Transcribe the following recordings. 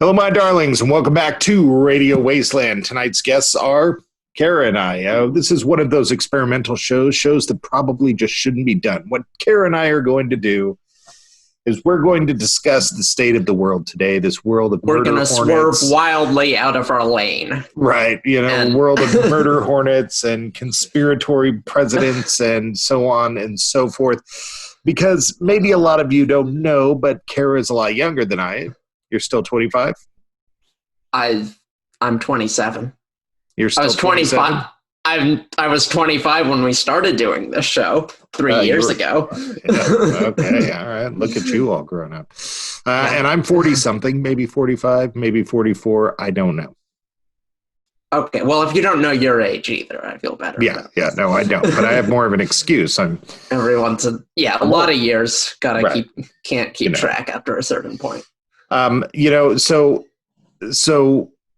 Hello, my darlings, and welcome back to Radio Wasteland. Tonight's guests are Kara and I. This is one of those experimental shows that probably just shouldn't be done. What Kara and I are going to do is we're going to discuss the state of the world today, this world of we're murder hornets. We're going to swerve wildly out of our lane. Right, world of murder hornets and conspiratory presidents and so on and so forth. Because maybe a lot of you don't know, but Kara is a lot younger than I am. You're still 25? I'm 27. You're still I was 25. I was 25 when we started doing this show 3 years ago. Yeah, okay, all right. Look at you all grown up. And I'm 40-something, maybe 45, maybe 44. I don't know. Okay, well, if you don't know your age either, I feel better. No, I don't. But I have more of an excuse. Everyone's a lot of years. Can't keep track after a certain point. So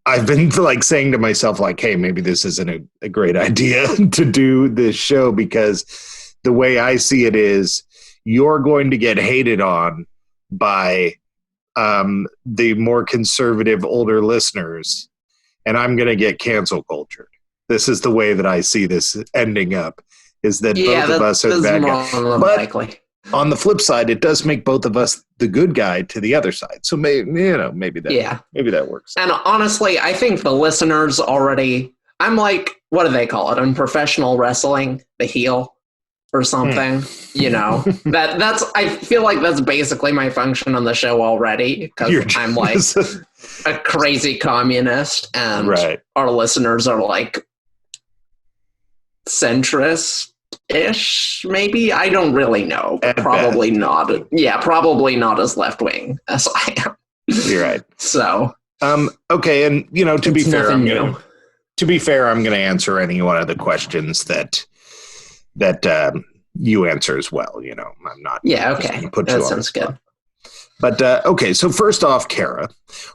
I've been saying to myself, hey, maybe this isn't a great idea to do this show, because the way I see it is you're going to get hated on by the more conservative older listeners, and I'm going to get cancel cultured. This is the way that I see this ending up, is that both of us are the bad guys. But likely. On the flip side, it does make both of us the good guy to the other side. So maybe that works. And honestly, I think the listeners already, I'm what do they call it? In professional wrestling, the heel or something, that's, I feel like that's basically my function on the show already, because I'm a crazy communist, and our listeners are centrist. Ish, maybe. I don't really know. Probably not. Yeah, probably not as left-wing as I am. You're right. So, okay, and to be fair, I'm going to answer any one of the questions that you answer as well. I'm not. Yeah. Okay. That sounds good. But okay, so first off, Kara,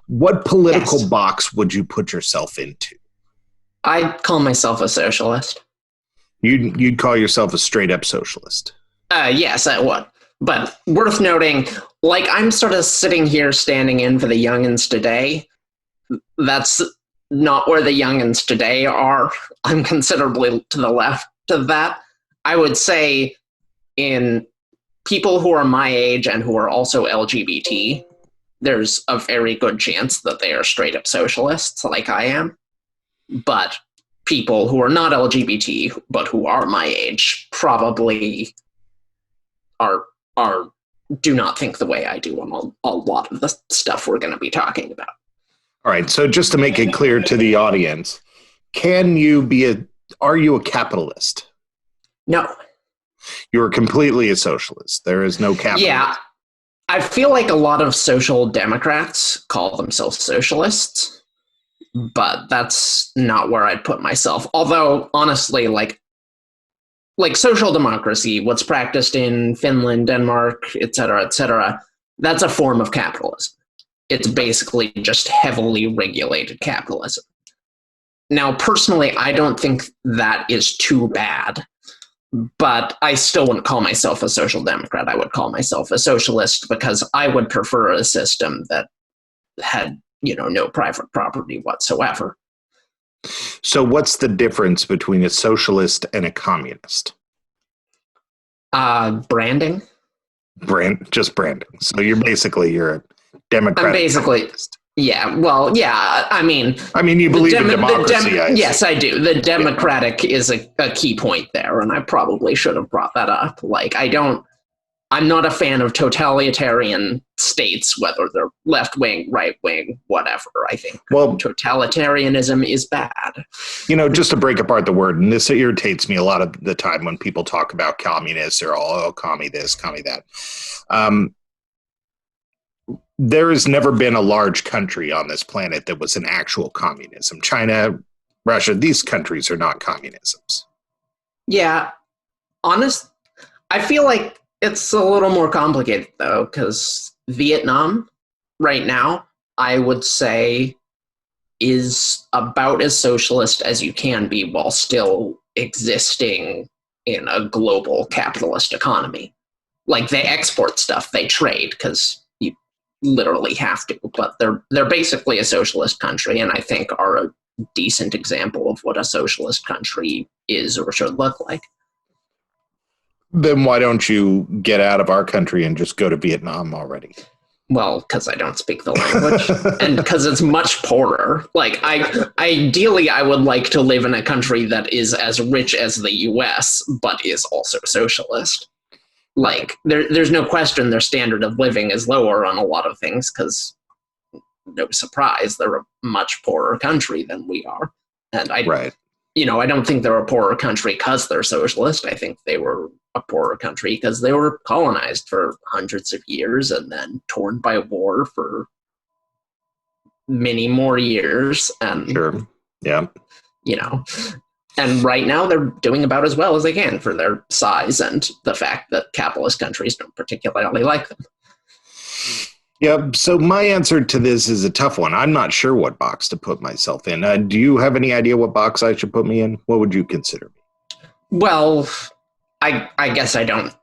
what political box would you put yourself into? I'd call myself a socialist. You'd call yourself a straight up socialist? Yes, I would. But worth noting, I'm sort of sitting here standing in for the youngins today. That's not where the youngins today are. I'm considerably to the left of that. I would say in people who are my age and who are also LGBT, there's a very good chance that they are straight up socialists like I am. But people who are not LGBT but who are my age probably do not think the way I do on a lot of the stuff we're going to be talking about. All right, so just to make it clear to the audience, are you a capitalist? No. You're completely a socialist. There is no capitalism. Yeah. I feel like a lot of social democrats call themselves socialists, but that's not where I'd put myself. Although, honestly, like social democracy, what's practiced in Finland, Denmark, et cetera, that's a form of capitalism. It's basically just heavily regulated capitalism. Now, personally, I don't think that is too bad, but I still wouldn't call myself a social democrat. I would call myself a socialist, because I would prefer a system that had no private property whatsoever. So what's the difference between a socialist and a communist? Branding. Just branding. So you're a Democrat. I'm basically, communist. Yeah. Well, yeah. I mean, you believe in democracy. Yes, I do. The democratic is a key point there, and I probably should have brought that up. I'm not a fan of totalitarian states, whether they're left-wing, right-wing, whatever. I think totalitarianism is bad. Just to break apart the word, and this irritates me a lot of the time when people talk about communists, they're all, commie this, commie that. There has never been a large country on this planet that was an actual communism. China, Russia, these countries are not communisms. Yeah. I feel like it's a little more complicated, though, because Vietnam right now, I would say, is about as socialist as you can be while still existing in a global capitalist economy. They export stuff, they trade, because literally have to, but they're basically a socialist country, and I think are a decent example of what a socialist country is or should look like. Then why don't you get out of our country and just go to Vietnam already? Well, because I don't speak the language, and because it's much poorer. Like, ideally, I would like to live in a country that is as rich as the U.S., but is also socialist. Like, there's no question their standard of living is lower on a lot of things, because, no surprise, they're a much poorer country than we are. And I don't think they're a poorer country because they're socialist. I think they were a poorer country because they were colonized for hundreds of years and then torn by war for many more years. And, sure. Yeah. And right now they're doing about as well as they can for their size and the fact that capitalist countries don't particularly like them. Yeah, so my answer to this is a tough one. I'm not sure what box to put myself in. Do you have any idea what box I should put me in? What would you consider me? Well, I guess I don't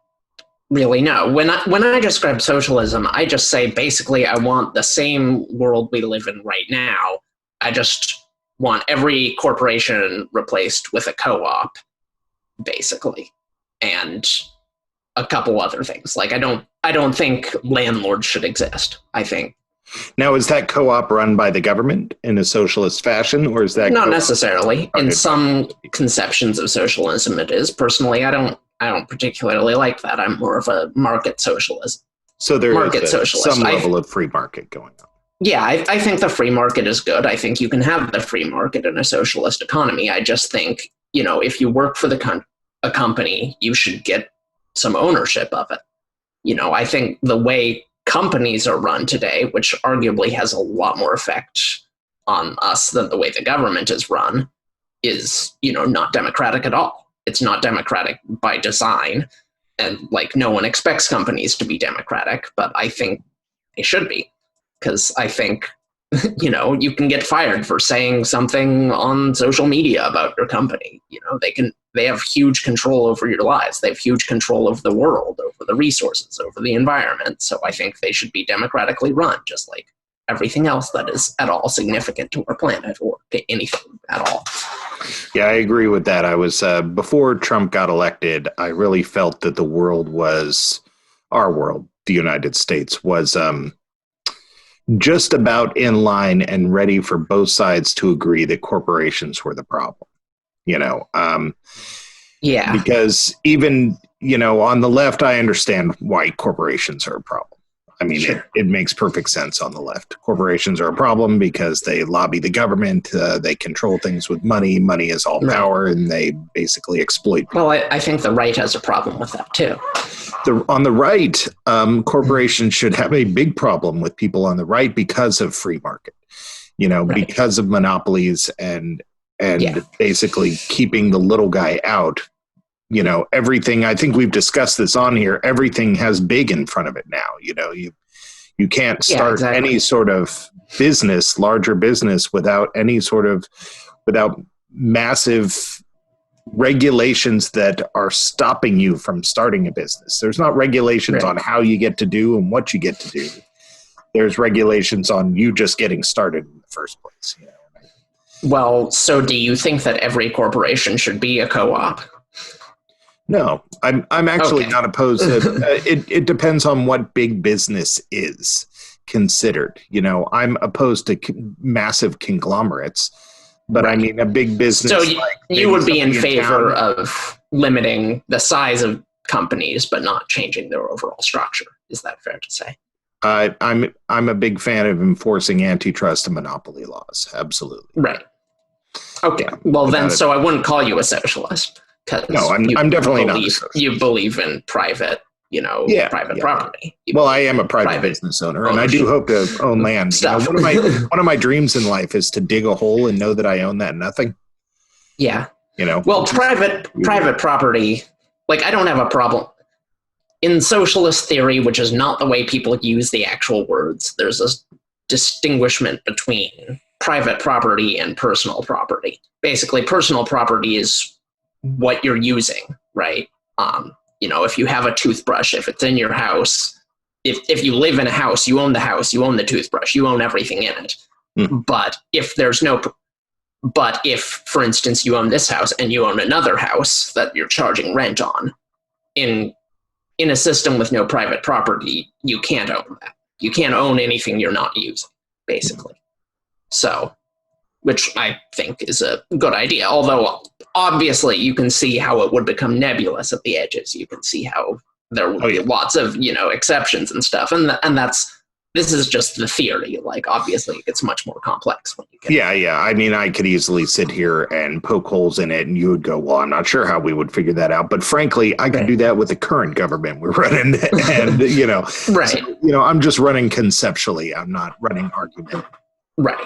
really know. When I describe socialism, I just say basically I want the same world we live in right now. I just want every corporation replaced with a co-op, basically, and a couple other things. Like, I don't think landlords should exist. I think. Now, is that co-op run by the government in a socialist fashion, or is that not necessarily? In some conceptions of socialism, it is. Personally, I don't particularly like that. I'm more of a market socialist. So there is some level of free market going on. Yeah, I think the free market is good. I think you can have the free market in a socialist economy. I just think, if you work for a company, you should get some ownership of it. I think the way companies are run today, which arguably has a lot more effect on us than the way the government is run, is, not democratic at all. It's not democratic by design. And no one expects companies to be democratic, but I think they should be. Because I think, you can get fired for saying something on social media about your company. They have huge control over your lives. They have huge control over the world, over the resources, over the environment. So I think they should be democratically run, just like everything else that is at all significant to our planet or to anything at all. Yeah, I agree with that. I was, before Trump got elected, I really felt that the world was, our world, the United States, was just about in line and ready for both sides to agree that corporations were the problem. Because even, on the left, I understand why corporations are a problem. I mean, sure. It makes perfect sense on the left. Corporations are a problem because they lobby the government. They control things with money. Money is all power, and they basically exploit people. Well, I think the right has a problem with that, too. On the right, corporations should have a big problem with people on the right because of free market, because of monopolies and basically keeping the little guy out. Everything, I think we've discussed this on here, everything has big in front of it now. You can't start any sort of business, larger business, without massive regulations that are stopping you from starting a business. There's not regulations on how you get to do and what you get to do. There's regulations on you just getting started in the first place. Well, so do you think that every corporation should be a co-op? No, I'm actually not opposed to it depends on what big business is considered. I'm opposed to massive conglomerates, but I mean a big business. So you would be in favor of limiting the size of companies, but not changing their overall structure. Is that fair to say? I'm a big fan of enforcing antitrust and monopoly laws. Absolutely. Right. Okay. Well, then, so I wouldn't call you a socialist. No, I'm definitely not. You believe in private, private property. Well, I am a private business owner, and I do hope to own land. One of my dreams in life is to dig a hole and know that I own that nothing. Yeah. Well, private property, I don't have a problem. In socialist theory, which is not the way people use the actual words, there's a distinguishment between private property and personal property. Basically, personal property is what you're using, right? If you have a toothbrush, if it's in your house, if you live in a house, you own the house, you own the toothbrush, you own everything in it. But if for instance, you own this house and you own another house that you're charging rent on, in a system with no private property, you can't own that. You can't own anything you're not using, basically. So, which I think is a good idea. Although, obviously, you can see how it would become nebulous at the edges. You can see how there would be lots of, exceptions and stuff. And this is just the theory. Like, obviously, it gets much more complex when you get Yeah. I mean, I could easily sit here and poke holes in it, and you would go, well, I'm not sure how we would figure that out. But frankly, I could do that with the current government we're running. And, right. So, I'm just running conceptually. I'm not running argument. Right.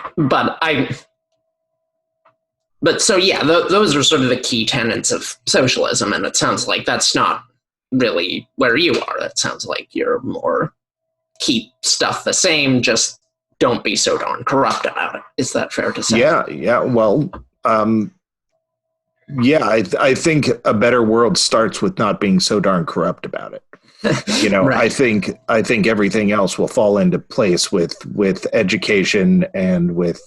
But so, yeah, those are sort of the key tenets of socialism. And it sounds like that's not really where you are. That sounds like you're more keep stuff the same, just don't be so darn corrupt about it. Is that fair to say? Yeah. Well, I think a better world starts with not being so darn corrupt about it. Right. I think everything else will fall into place with education and with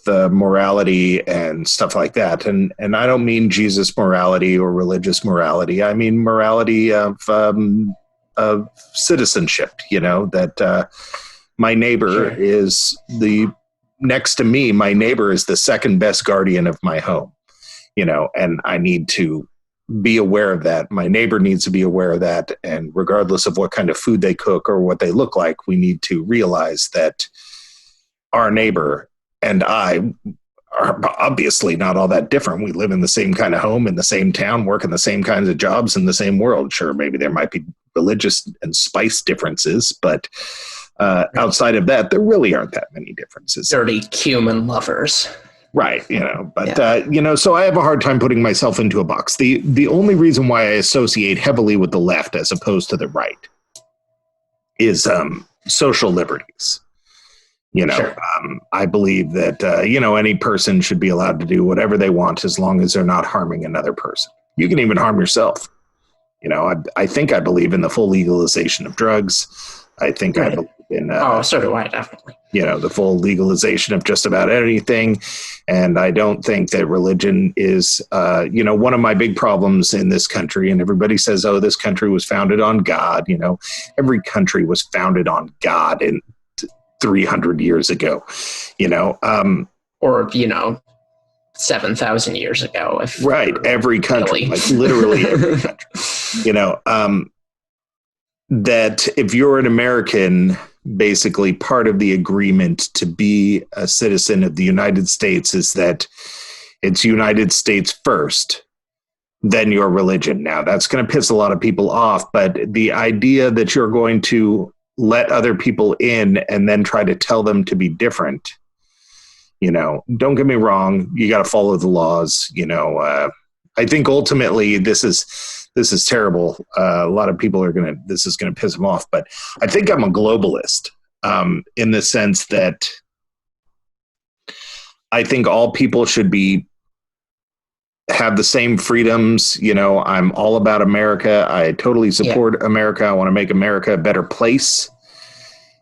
morality and stuff like that. And I don't mean Jesus morality or religious morality. I mean morality of citizenship, that my neighbor is next to me, my neighbor is the second best guardian of my home, and I need to be aware of that. My neighbor needs to be aware of that. And regardless of what kind of food they cook or what they look like, we need to realize that our neighbor and I are obviously not all that different. We live in the same kind of home, in the same town, work in the same kinds of jobs, in the same world. Sure, maybe there might be religious and spice differences, but outside of that, there really aren't that many differences. Dirty human lovers. Right, so I have a hard time putting myself into a box. The only reason why I associate heavily with the left as opposed to the right is social liberties. Sure. I believe that, any person should be allowed to do whatever they want as long as they're not harming another person. You can even harm yourself. I think I believe in the full legalization of drugs. I think I believe in... so do I, definitely. The full legalization of just about anything. And I don't think that religion is, one of my big problems in this country. And everybody says, oh, this country was founded on God. Every country was founded on God in 300 years ago, or 7,000 years ago. Right. Every country, like literally every country, that if you're an American, basically part of the agreement to be a citizen of the United States is that it's United States first, then your religion. Now that's going to piss a lot of people off, but the idea that you're going to let other people in and then try to tell them to be different, don't get me wrong, you got to follow the laws. I think ultimately this is terrible. A lot of people this is going to piss them off, but I think I'm a globalist in the sense that I think all people should have the same freedoms. I'm all about America. I totally support America. I want to make America a better place.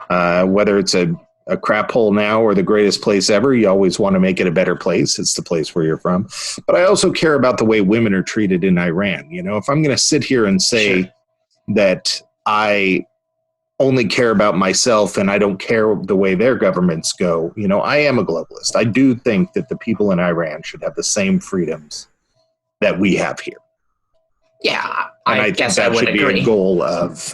Whether it's a crap hole now or the greatest place ever, you always want to make it a better place. It's the place where you're from. But I also care about the way women are treated in Iran. If I'm going to sit here and say that I only care about myself and I don't care the way their governments go, I am a globalist. I do think that the people in Iran should have the same freedoms that we have here. Yeah, and I guess that should be a goal of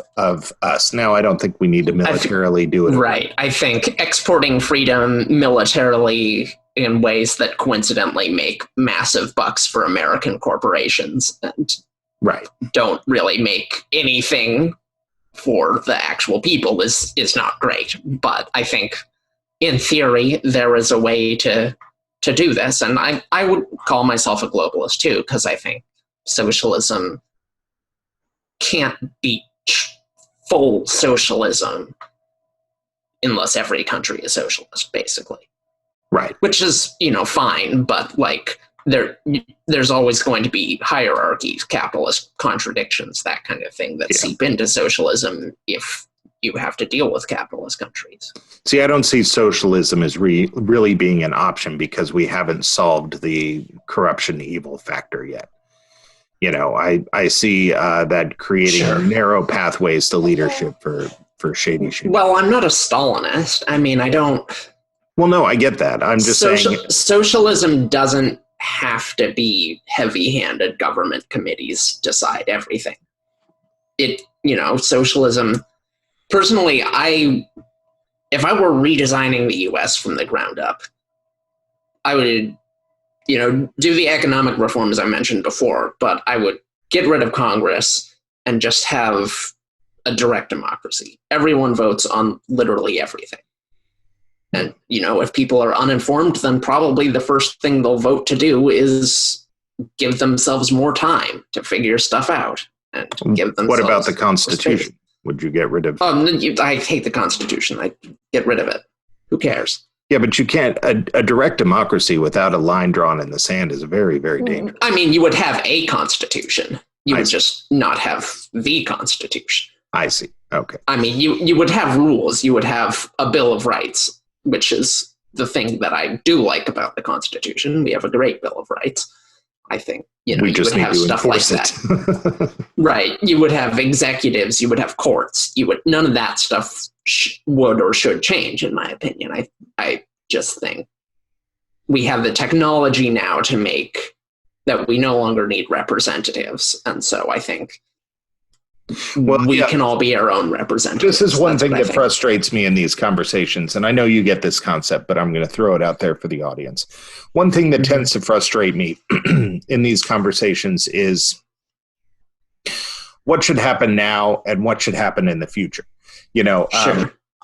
us. Now, I don't think we need to militarily do it. Right. I think exporting freedom militarily in ways that coincidentally make massive bucks for American corporations and don't really make anything for the actual people is not great. But I think in theory, there is a way to do this. And I would call myself a globalist too, because I think socialism can't be full socialism unless every country is socialist, basically. Right. Which is, fine, but there's always going to be hierarchies, capitalist contradictions, that kind of thing that seep into socialism if you have to deal with capitalist countries. See, I don't see socialism as really being an option because we haven't solved the corruption evil factor yet. You know, I see that creating narrow pathways to leadership for shady shit. Well, I'm not a Stalinist. I mean, I don't... Well, no, I get that. I'm just saying... Socialism doesn't have to be heavy-handed government committees decide everything. Socialism... Personally, if I were redesigning the U.S. from the ground up, I would, do the economic reforms I mentioned before, but I would get rid of Congress and just have a direct democracy. Everyone votes on literally everything. And, if people are uninformed, then probably the first thing they'll vote to do is give themselves more time to figure stuff out. And give themselves. What about the Constitution? Would you get rid of? I hate the Constitution. I get rid of it. Who cares? Yeah, but you can't. A direct democracy without a line drawn in the sand is very, very dangerous. I mean, you would have a constitution. You would just not have the Constitution. I see. Okay. I mean, you would have rules. You would have a Bill of Rights, which is the thing that I do like about the Constitution. We have a great Bill of Rights. I think, we just would need have to stuff like enforce that. Right. You would have executives. You would have courts. None of that stuff would or should change, in my opinion. I just think we have the technology now to make that we no longer need representatives. And so I think we can all be our own representatives. This is one thing that frustrates me in these conversations, and I know you get this concept, but I'm going to throw it out there for the audience. One thing that tends to frustrate me in these conversations is what should happen now and what should happen in the future.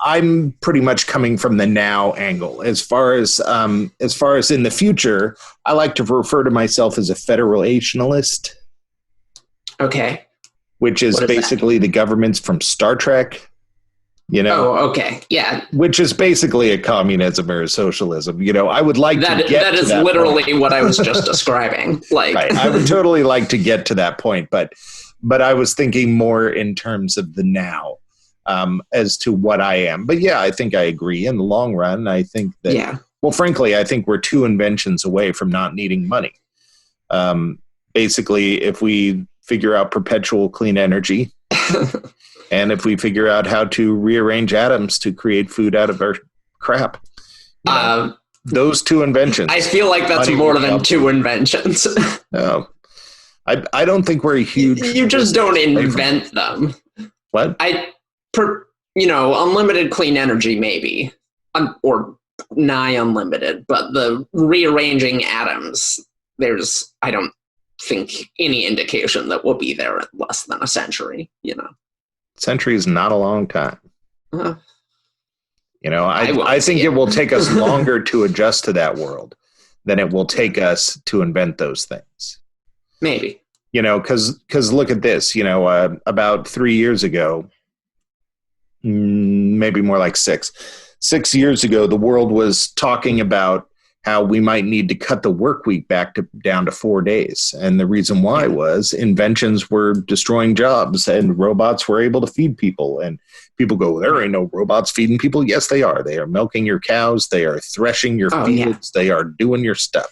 I'm pretty much coming from the now angle. As far as in the future, I like to refer to myself as a federationalist. Okay. Which is basically the governments from Star Trek, Oh, okay. Yeah. Which is basically a communism or a socialism. I would like to get that is literally point. What I was just describing. Right. I would totally like to get to that point, but I was thinking more in terms of the now as to what I am. But yeah, I think I agree. In the long run, I think that, well, frankly, I think we're two inventions away from not needing money. Basically, if we figure out perpetual clean energy, and if we figure out how to rearrange atoms to create food out of our crap, those two inventions. I feel like that's more than two inventions. No, I don't think we're a huge. You just don't invent them. What? Unlimited clean energy, maybe, or nigh unlimited, but the rearranging atoms, I don't think any indication that we'll be there in less than a century. Century is not a long time. I think it will take us longer to adjust to that world than it will take us to invent those things. Maybe. Because look at this. About 3 years ago, maybe more like 6 years ago, the world was talking about how we might need to cut the work week down to 4 days. And the reason why was inventions were destroying jobs and robots were able to feed people. And people go, there ain't no robots feeding people. Yes, they are. They are milking your cows. They are threshing your fields. Yeah. They are doing your stuff,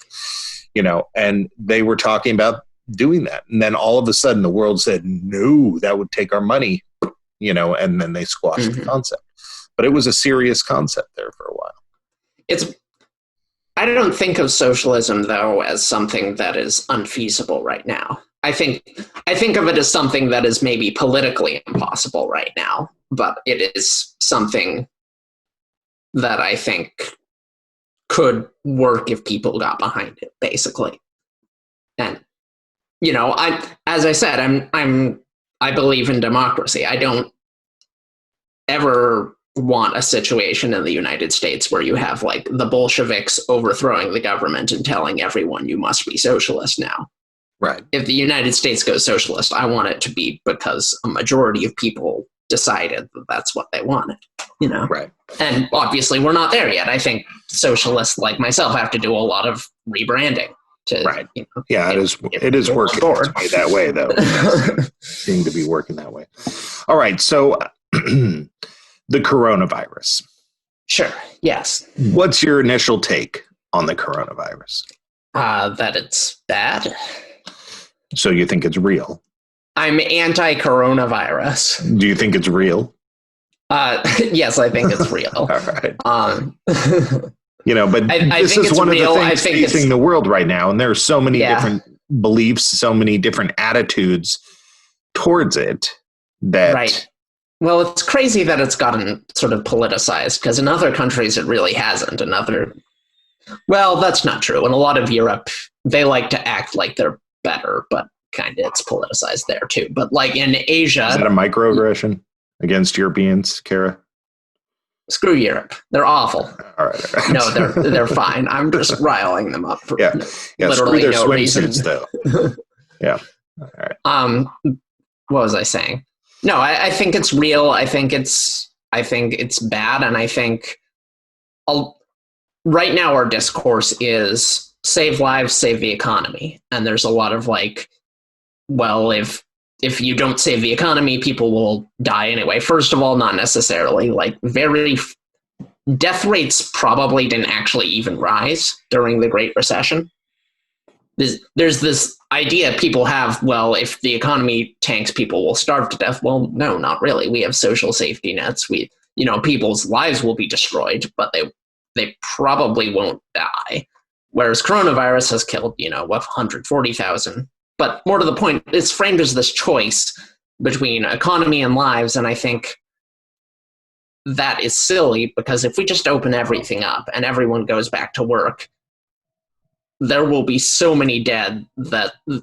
and they were talking about doing that. And then all of a sudden the world said, no, that would take our money, and then they squashed the concept. But it was a serious concept there for a while. I don't think of socialism, though, as something that is unfeasible right now. I think of it as something that is maybe politically impossible right now, but it is something that I think could work if people got behind it, basically. And as I said, I believe in democracy. I don't ever want a situation in the United States where you have like the Bolsheviks overthrowing the government and telling everyone you must be socialist now. Right. If the United States goes socialist, I want it to be because a majority of people decided that that's what they wanted, Right. And obviously we're not there yet. I think socialists like myself have to do a lot of rebranding. to Right. get it is working its way that way, though. Seem to be working that way. All right, so the coronavirus. Sure. Yes. What's your initial take on the coronavirus? That it's bad. So you think it's real? I'm anti-coronavirus. Do you think it's real? Yes, I think it's real. All right. But this is one of the things facing the world right now, and there are so many different beliefs, so many different attitudes towards it that. Right. Well, it's crazy that it's gotten sort of politicized, because in other countries it really hasn't. Well, that's not true. In a lot of Europe, they like to act like they're better, but kind of it's politicized there too. But like in Asia... Is that a microaggression against Europeans, Kara? Screw Europe. They're awful. All right. No, they're fine. I'm just riling them up for literally screw their no reason. swimsuits, though. Yeah. All right. What was I saying? No, I think it's real. I think it's bad, and I think right now our discourse is save lives, save the economy, and there's a lot of like, well, if you don't save the economy, people will die anyway. First of all, not necessarily. Like, death rates probably didn't actually even rise during the Great Recession. There's this idea people have, well, if the economy tanks, people will starve to death. Well, no, not really. We have social safety nets. People's lives will be destroyed, but they probably won't die. Whereas coronavirus has killed, 140,000. But more to the point, it's framed as this choice between economy and lives, and I think that is silly, because if we just open everything up and everyone goes back to work, there will be so many dead that there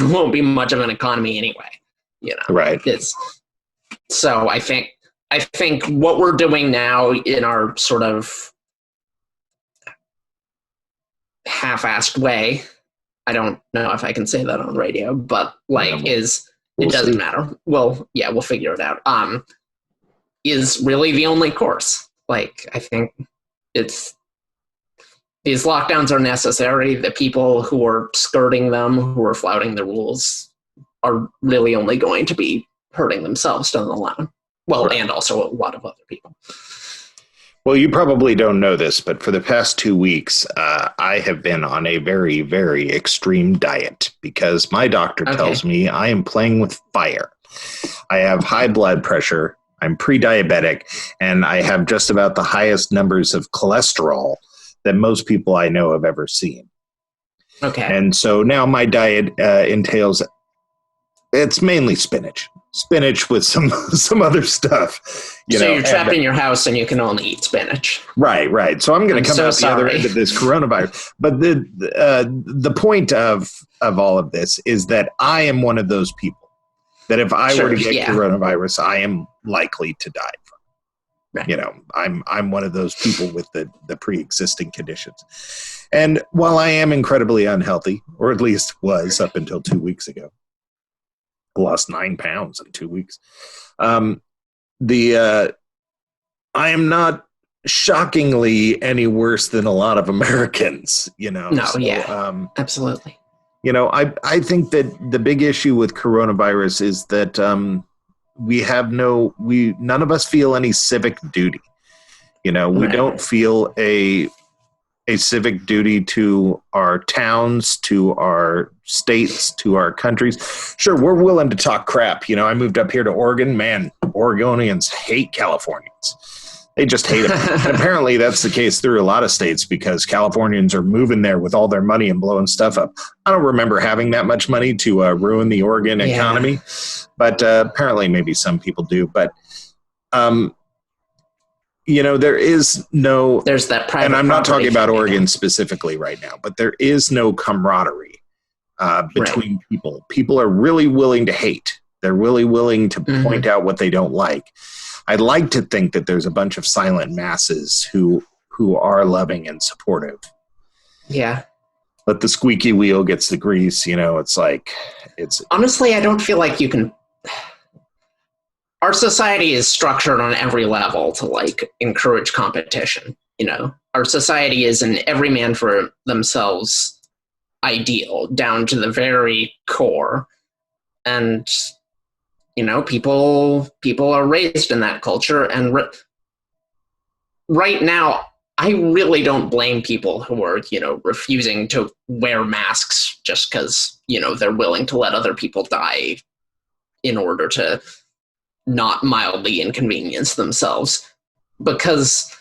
won't be much of an economy anyway. Right. So I think what we're doing now in our sort of half-assed way, I don't know if I can say that on radio, but it doesn't matter. Well, yeah, we'll figure it out. Is really the only course. Like, I think these lockdowns are necessary. The people who are skirting them, who are flouting the rules, are really only going to be hurting themselves down the line. Well, right. And also a lot of other people. Well, you probably don't know this, but for the past 2 weeks, I have been on a very, very extreme diet because my doctor tells me I am playing with fire. I have high blood pressure, I'm pre-diabetic, and I have just about the highest numbers of cholesterol that most people I know have ever seen. Okay. And so now my diet entails, it's mainly spinach with some other stuff. So you're trapped in your house and you can only eat spinach. Right. So I'm going to come out the other end of this coronavirus. But the point of all of this is that I am one of those people that if I were to get coronavirus, I am likely to die from. Right. I'm one of those people with the pre-existing conditions. And while I am incredibly unhealthy, or at least was up until 2 weeks ago, I lost 9 pounds in 2 weeks. I am not shockingly any worse than a lot of Americans, absolutely. I think that the big issue with coronavirus is that none of us feel any civic duty. We don't feel a civic duty to our towns, to our states, to our countries. Sure, we're willing to talk crap. I moved up here to Oregon. Man, Oregonians hate Californians. They just hate them. And apparently that's the case through a lot of states because Californians are moving there with all their money and blowing stuff up. I don't remember having that much money to ruin the Oregon economy, but apparently maybe some people do. But there is no... There's that private... And I'm not talking about Oregon specifically right now, but there is no camaraderie between people. People are really willing to hate. They're really willing to point out what they don't like. I'd like to think that there's a bunch of silent masses who are loving and supportive. Yeah. But the squeaky wheel gets the grease, it's... Honestly, I don't feel like you can... Our society is structured on every level to encourage competition. Our society is an every man for themselves ideal down to the very core. And, people are raised in that culture. And right now, I really don't blame people who are, refusing to wear masks just because, they're willing to let other people die in order to not mildly inconvenience themselves. Because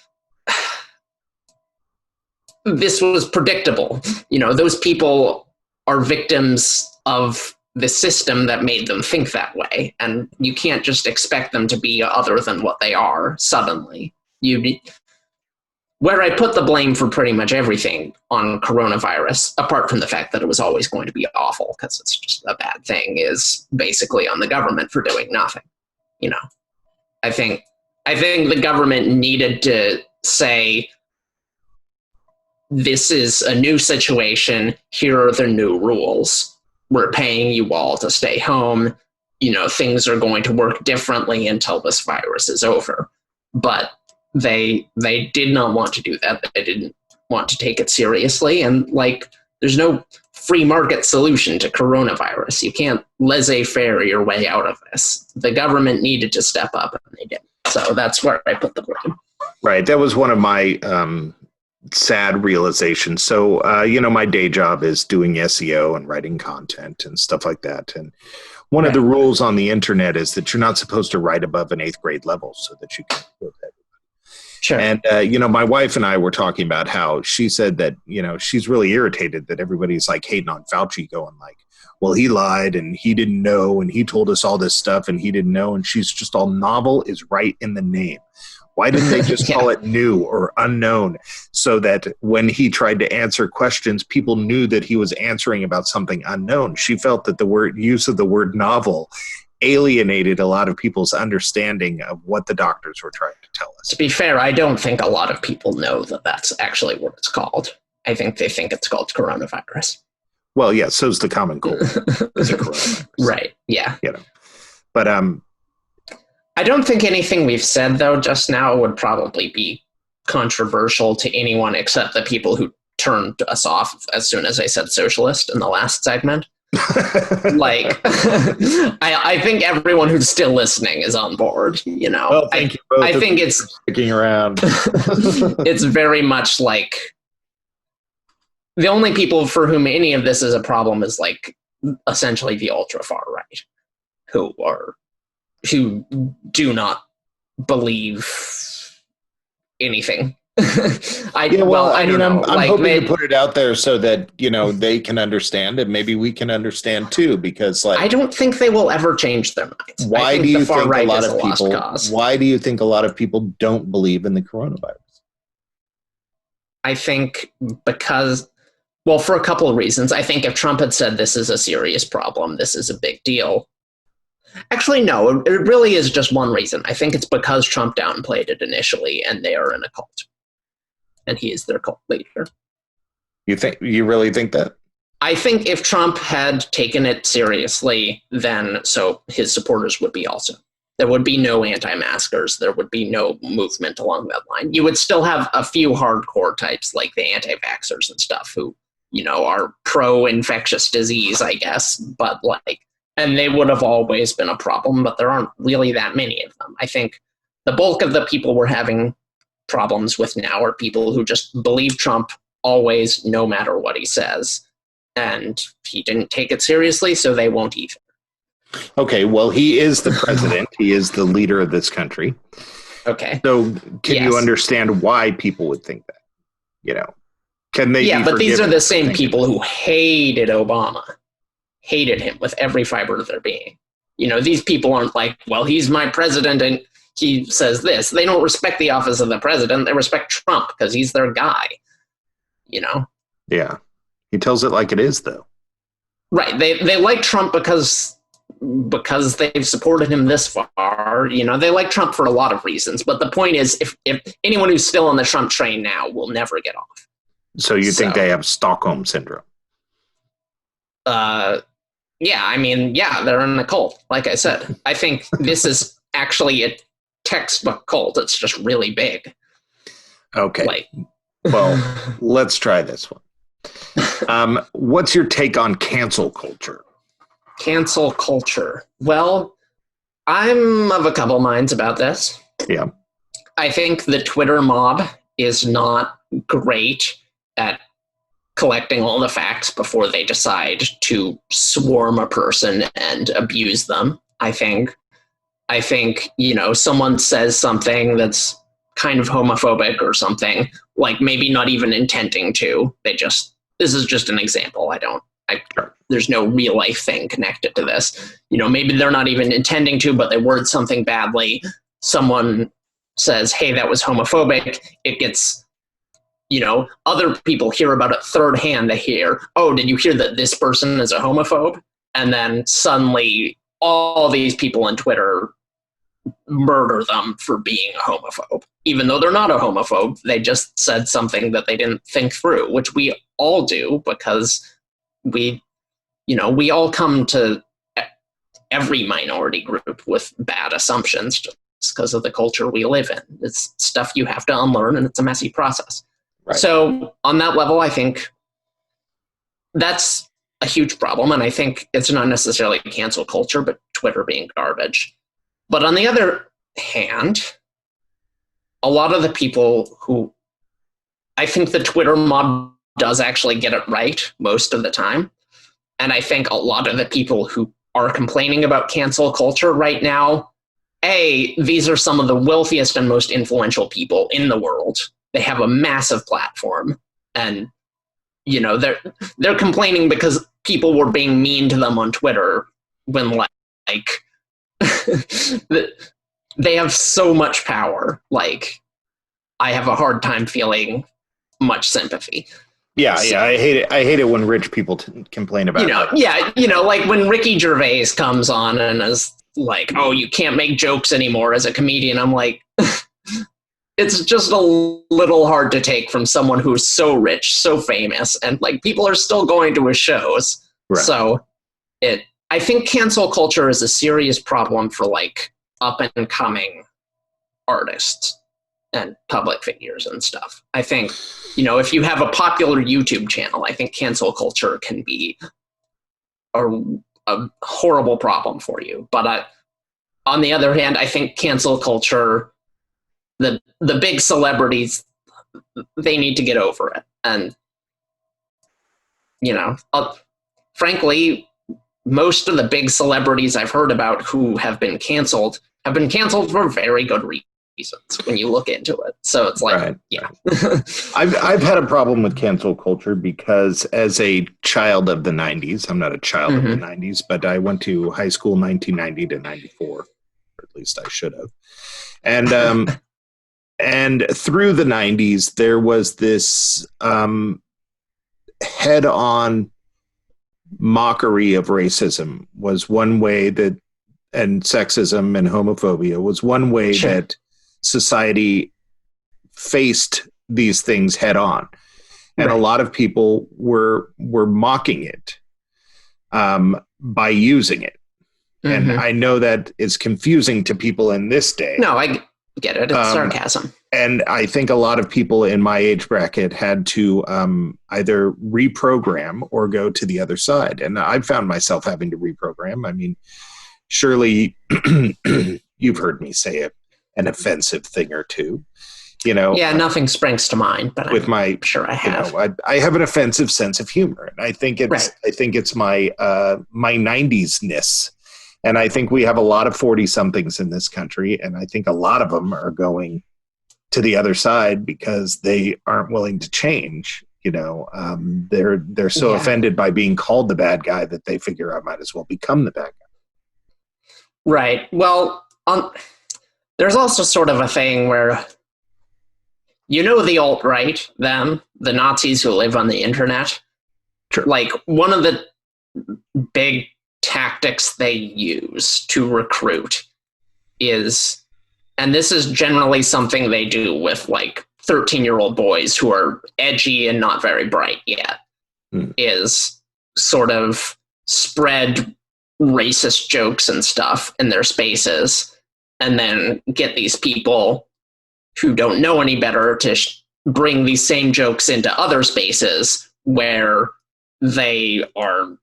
this was predictable. Those people are victims of the system that made them think that way. And you can't just expect them to be other than what they are suddenly. Where I put the blame for pretty much everything on coronavirus, apart from the fact that it was always going to be awful because it's just a bad thing, is basically on the government for doing nothing. I think the government needed to say, this is a new situation. Here are the new rules. We're paying you all to stay home. Things are going to work differently until this virus is over. But they did not want to do that. They didn't want to take it seriously. And there's no free market solution to coronavirus. You can't laissez-faire your way out of this. The government needed to step up, and they did. So that's where I put the blame. Right. That was one of my sad realizations. So, my day job is doing SEO and writing content and stuff like that. And one of the rules on the internet is that you're not supposed to write above an 8th grade level so that you can appeal to everybody. Sure. And, my wife and I were talking about how she said that, she's really irritated that everybody's hating on Fauci, going well, he lied and he didn't know and he told us all this stuff and he didn't know. And she's just all, novel is right in the name. Why didn't they just call it new or unknown so that when he tried to answer questions, people knew that he was answering about something unknown? She felt that the use of the word novel alienated a lot of people's understanding of what the doctors were trying to tell us. To be fair, I don't think a lot of people know that that's actually what it's called. I think they think it's called coronavirus. Well, yeah, so's the common cold. It's a coronavirus. Right, yeah. But I don't think anything we've said, though, just now would probably be controversial to anyone except the people who turned us off as soon as I said socialist in the last segment. I think everyone who's still listening is on board, Well, thank you both. I think it's sticking around. It's very much the only people for whom any of this is a problem is essentially the ultra far right, who do not believe anything. I'm hoping to put it out there so that they can understand, and maybe we can understand too. Because I don't think they will ever change their minds. Why do you think a lot of people? Why do you think a lot of people don't believe in the coronavirus? I think because, well, for a couple of reasons. I think if Trump had said this is a serious problem, this is a big deal. Actually, no, it really is just one reason. I think it's because Trump downplayed it initially, and they are in a cult. And he is their cult leader. You really think that? I think if Trump had taken it seriously, then so his supporters would be also. There would be no anti-maskers. There would be no movement along that line. You would still have a few hardcore types like the anti-vaxxers and stuff who, are pro-infectious disease, I guess. But and they would have always been a problem, but there aren't really that many of them. I think the bulk of the people we're having problems with now are people who just believe Trump always, no matter what he says. And he didn't take it seriously, so they won't either. Okay, well, he is the president. He is the leader of this country. Okay. So can you understand why people would think that? Can they? Yeah, but these are the same people who hated Obama. Hated him with every fiber of their being. These people aren't well, he's my president and he says this. They don't respect the office of the president. They respect Trump because he's their guy. Yeah. He tells it like it is, though. Right. They like Trump because they've supported him this far. They like Trump for a lot of reasons. But the point is, if anyone who's still on the Trump train now will never get off. So you think they have Stockholm syndrome? Yeah, they're in a cult, like I said. I think this is actually a textbook cult. It's just really big. Okay. Well, let's try this one. What's your take on cancel culture? Cancel culture. Well, I'm of a couple minds about this. Yeah. I think the Twitter mob is not great at collecting all the facts before they decide to swarm a person and abuse them. I think, someone says something that's kind of homophobic or something, like maybe not even intending to. This is just an example. There's no real life thing connected to this. Maybe they're not even intending to, but they word something badly. Someone says, hey, that was homophobic. It gets, other people hear about it third hand. They hear, oh, did you hear that this person is a homophobe? And then suddenly all these people on Twitter murder them for being a homophobe. Even though they're not a homophobe, they just said something that they didn't think through, which we all do because we all come to every minority group with bad assumptions just because of the culture we live in. It's stuff you have to unlearn, and it's a messy process. Right. So on that level, I think that's a huge problem, and I think it's not necessarily cancel culture, but Twitter being garbage. But on the other hand, a lot of the people who, I think the Twitter mob does actually get it right most of the time. And I think a lot of the people who are complaining about cancel culture right now, these are some of the wealthiest and most influential people in the world. They have a massive platform, and they're complaining because people were being mean to them on Twitter when like they have so much power. Like, I have a hard time feeling much sympathy. Yeah, I hate it. I hate it when rich people complain about it. Like when Ricky Gervais comes on and is like, "Oh, you can't make jokes anymore as a comedian." I'm like, it's just a little hard to take from someone who's so rich, so famous, and like people are still going to his shows. Right. So I think cancel culture is a serious problem for like up and coming artists and public figures and stuff. I think, if you have a popular YouTube channel, I think cancel culture can be a horrible problem for you. But on the other hand, I think cancel culture, the big celebrities, they need to get over it. And, frankly, most of the big celebrities I've heard about who have been canceled for very good reasons when you look into it. So it's like, right. Yeah. I've had a problem with cancel culture because as a child of the 90s, I'm not a child of the 90s, but I went to high school 1990 to 94, or at least I should have. And and through the 90s, there was this head-on mockery of racism was one way that, and sexism and homophobia was one way that society faced these things head on. And a lot of people were mocking it by using it. And I know that is confusing to people in this day. No, I get it. It's sarcasm. And I think a lot of people in my age bracket had to either reprogram or go to the other side. And I found myself having to reprogram. I mean, surely you've heard me say an offensive thing or two, Yeah, nothing springs to mind, but I'm sure I have. I have an offensive sense of humor, and I think it's my my 90s-ness. And I think we have a lot of 40-somethings in this country, and I think a lot of them are going to the other side because they aren't willing to change. They're so offended by being called the bad guy that they figure I might as well become the bad guy. Right. Well, there's also sort of a thing where, the alt-right, them, the Nazis who live on the internet, like one of the big tactics they use to recruit is, and this is generally something they do with like 13-year-old boys who are edgy and not very bright yet, is sort of spread racist jokes and stuff in their spaces and then get these people who don't know any better to bring these same jokes into other spaces where they are,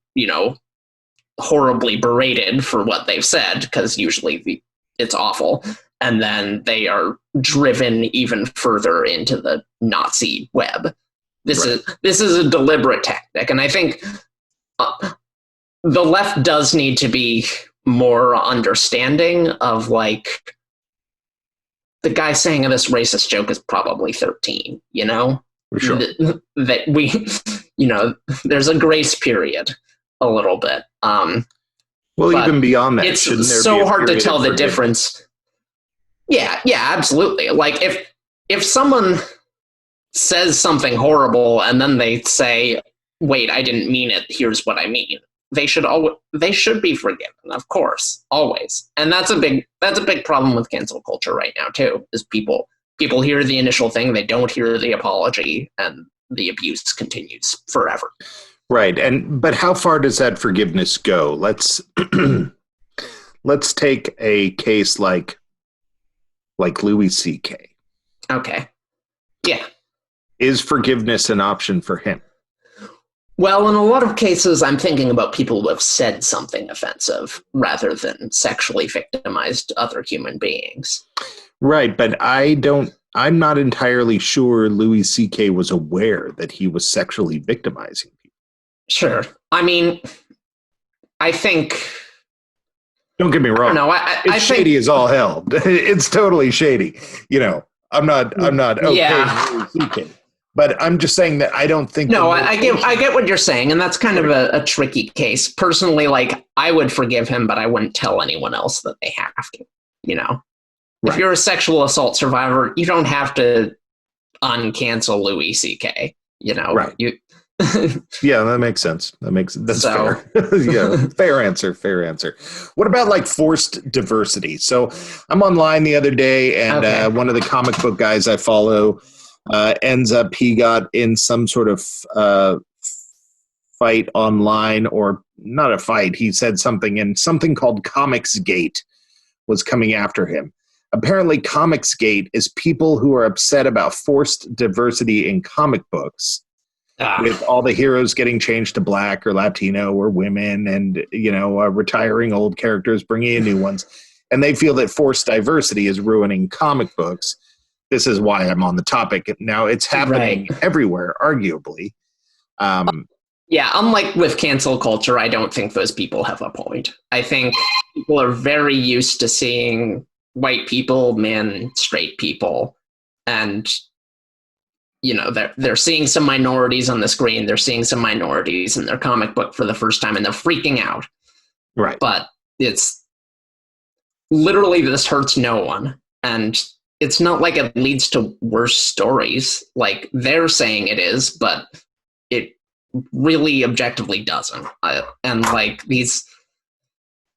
horribly berated for what they've said, because usually it's awful. And then they are driven even further into the Nazi web. This is a deliberate tactic. And I think the left does need to be more understanding of, like, the guy saying this racist joke is probably 13, For sure. That we, there's a grace period a little bit. Well, even beyond that, it's so hard to tell the difference. Yeah, absolutely. Like, if someone says something horrible and then they say, wait, I didn't mean it, here's what I mean, they should be forgiven, of course, always. And that's a big problem with cancel culture right now too, is people hear the initial thing, they don't hear the apology, and the abuse continues forever. Right. But how far does that forgiveness go? Let's take a case like Louis C.K. Okay. Yeah. Is forgiveness an option for him? Well, in a lot of cases, I'm thinking about people who have said something offensive rather than sexually victimized other human beings. Right, but I'm not entirely sure Louis C.K. was aware that he was sexually victimizing people. Sure. I mean, I think... Don't get me wrong. No, it's shady as all hell. It's totally shady. I'm not okay with Louis C.K. But I'm just saying that I don't think... No, I get what you're saying, and that's kind of a tricky case. Personally, like, I would forgive him, but I wouldn't tell anyone else that they have to, Right. If you're a sexual assault survivor, you don't have to uncancel Louis C.K., Right. Yeah, that makes sense. That's so, fair. Yeah, fair answer. What about, like, forced diversity? So I'm online the other day, and one of the comic book guys I follow ends up, he got in some sort of fight online, or not a fight. He said something, and something called Comicsgate was coming after him. Apparently, Comicsgate is people who are upset about forced diversity in comic books, with all the heroes getting changed to black or Latino or women, and retiring old characters, bringing in new ones, and they feel that forced diversity is ruining comic books. This is why I'm on the topic. Now, it's happening everywhere, arguably. Yeah, unlike with cancel culture, I don't think those people have a point. I think people are very used to seeing white people, men, straight people, and they're seeing some minorities on the screen. They're seeing some minorities in their comic book for the first time, and they're freaking out. Right. But it's literally, this hurts no one, and it's not like it leads to worse stories. Like, they're saying it is, but it really objectively doesn't. And like these,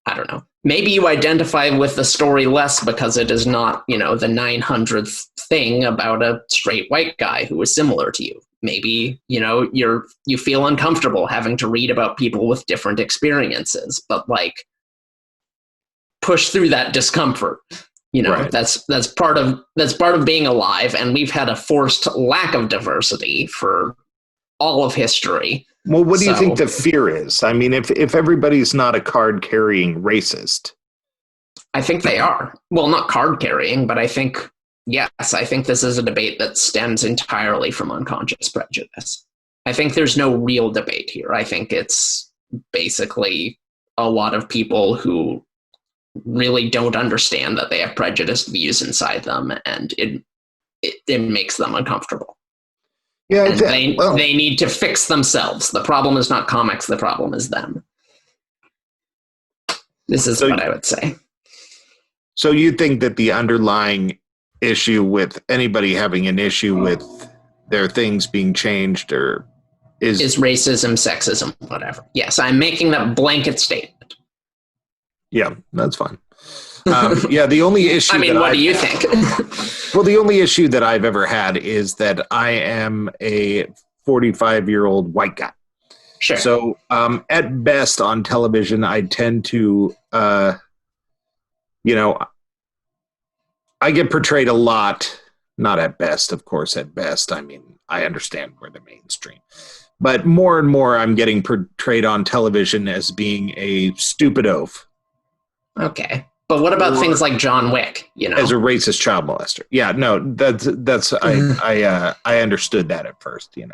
I don't know, maybe you identify with the story less because it is not, the 900th thing about a straight white guy who is similar to you. Maybe, you feel uncomfortable having to read about people with different experiences, but like, push through that discomfort. Right. That's part of being alive, and we've had a forced lack of diversity for all of history. Well, what do you think the fear is? I mean, if everybody's not a card-carrying racist. I think they are. Well, not card-carrying, but I think this is a debate that stems entirely from unconscious prejudice. I think there's no real debate here. I think it's basically a lot of people who really don't understand that they have prejudiced views inside them, and it makes them uncomfortable. Yeah, and they need to fix themselves. The problem is not comics. The problem is them. This is what I would say. So you think that the underlying issue with anybody having an issue with their things being changed or is racism, sexism, whatever. Yes, I'm making that blanket statement. Yeah, that's fine. The only issue. What do you think? Well, the only issue that I've ever had is that I am a 45-year-old white guy. Sure. So at best on television, I tend to, I get portrayed a lot. Not at best, of course. At best, I mean, I understand we're the mainstream. But more and more, I'm getting portrayed on television as being a stupid oaf. Okay. But what about things like John Wick, as a racist child molester? Yeah, no, that's I understood that at first, and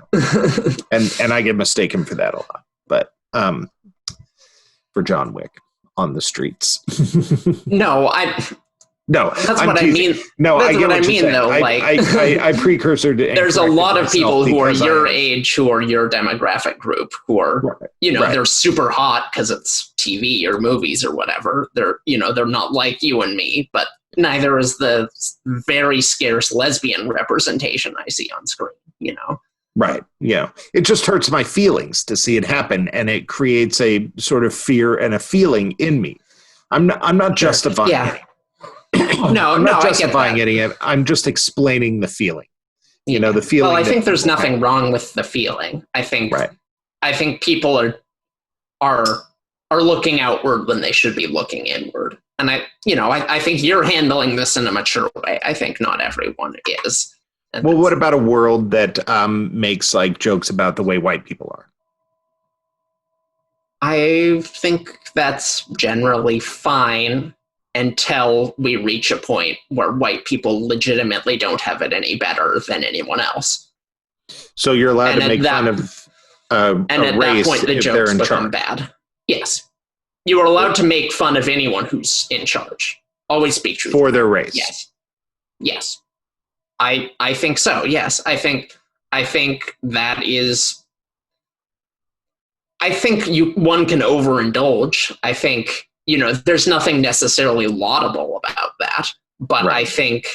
I get mistaken for that a lot. But for John Wick on the streets. No, that's what I mean. No, that's I get what I mean, though. I precursor to. There's a lot of people who are your age, who are your demographic group, who are, they're super hot because it's TV or movies or whatever. They're not like you and me, but neither is the very scarce lesbian representation I see on screen. Right. Yeah. It just hurts my feelings to see it happen, and it creates a sort of fear and a feeling in me. I'm not justifying it. No, I'm not I justifying any of it. I'm just explaining the feeling. The feeling. Well, I think there's nothing wrong with the feeling. I think people are looking outward when they should be looking inward. And I think you're handling this in a mature way. I think not everyone is. Well, what about a world that makes like jokes about the way white people are? I think that's generally fine until we reach a point where white people legitimately don't have it any better than anyone else. So you're allowed to make fun of a and at race that point, the if jokes they're in become charge. Bad. Yes. You are allowed to make fun of anyone who's in charge. Always speak truth. For their race. Yes. I think so. Yes. I think that is. I think one can overindulge. I think, there's nothing necessarily laudable about that. But I think,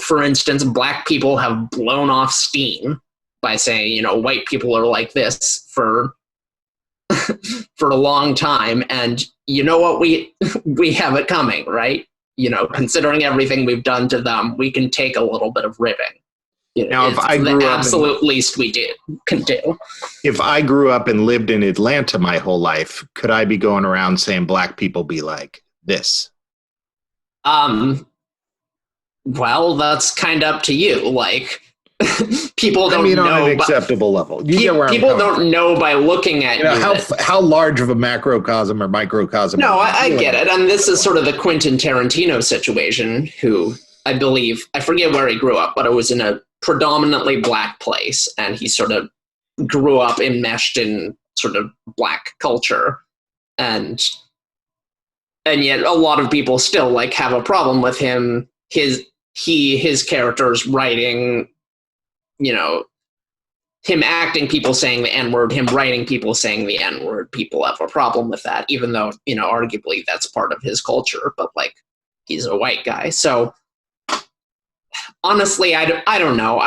for instance, black people have blown off steam by saying, white people are like this for a long time. And you know what? We have it coming, right? Considering everything we've done to them, we can take a little bit of ribbing. Now, if I grew the up absolute least we can do. If I grew up and lived in Atlanta my whole life, could I be going around saying black people be like this? Well, that's kind of up to you. Like, people don't know on an acceptable level. People don't know by looking at how large of a macrocosm or microcosm. No, I get it, and this is sort of the Quentin Tarantino situation. Who I believe, I forget where he grew up, but it was in a predominantly black place, and he sort of grew up enmeshed in sort of black culture, and yet a lot of people still like have a problem with him. His character's writing, him acting people saying the N-word, him writing people saying the N-word. People have a problem with that, even though arguably that's part of his culture. But like, he's a white guy, so. Honestly, I don't know.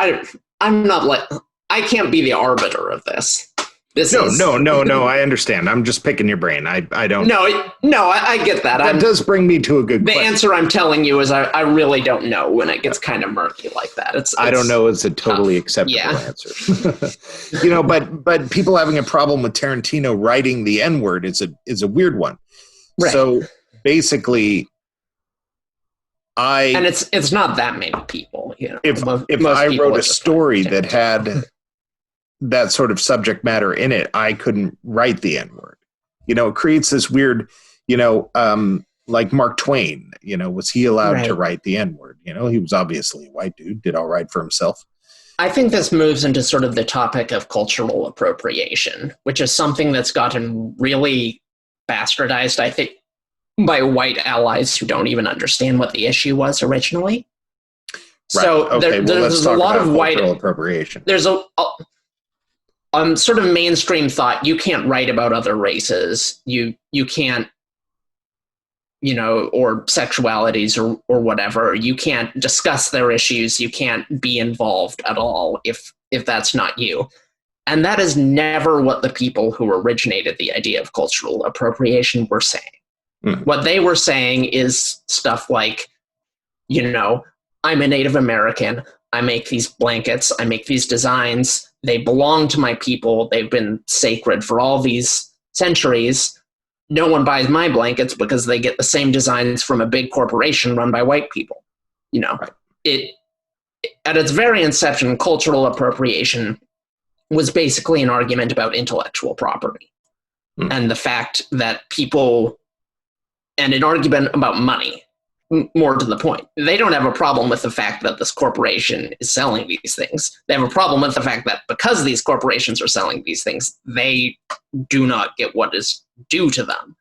I'm not like, I can't be the arbiter of this. No. I understand. I'm just picking your brain. I don't. No. I get that. That does bring me to a good. The answer I'm telling you is I really don't know when it gets kind of murky like that. It's I don't know. It's a totally acceptable answer. But people having a problem with Tarantino writing the N-word is a weird one. Right. So basically. And it's not that many people. If I wrote a story that had that sort of subject matter in it, I couldn't write the N-word. It creates this weird, like Mark Twain. Was he allowed to write the N-word? He was obviously a white dude, did all right for himself. I think this moves into sort of the topic of cultural appropriation, which is something that's gotten really bastardized, I think, by white allies who don't even understand what the issue was originally. Right. So there's a lot of white appropriation. There's a sort of mainstream thought. You can't write about other races. You can't, or sexualities or whatever. You can't discuss their issues. You can't be involved at all if that's not you. And that is never what the people who originated the idea of cultural appropriation were saying. Mm-hmm. What they were saying is stuff like, I'm a Native American. I make these blankets. I make these designs. They belong to my people. They've been sacred for all these centuries. No one buys my blankets because they get the same designs from a big corporation run by white people. Right. At its very inception, cultural appropriation was basically an argument about intellectual property and the fact that people, and an argument about money, more to the point. They don't have a problem with the fact that this corporation is selling these things. They have a problem with the fact that because these corporations are selling these things, they do not get what is due to them.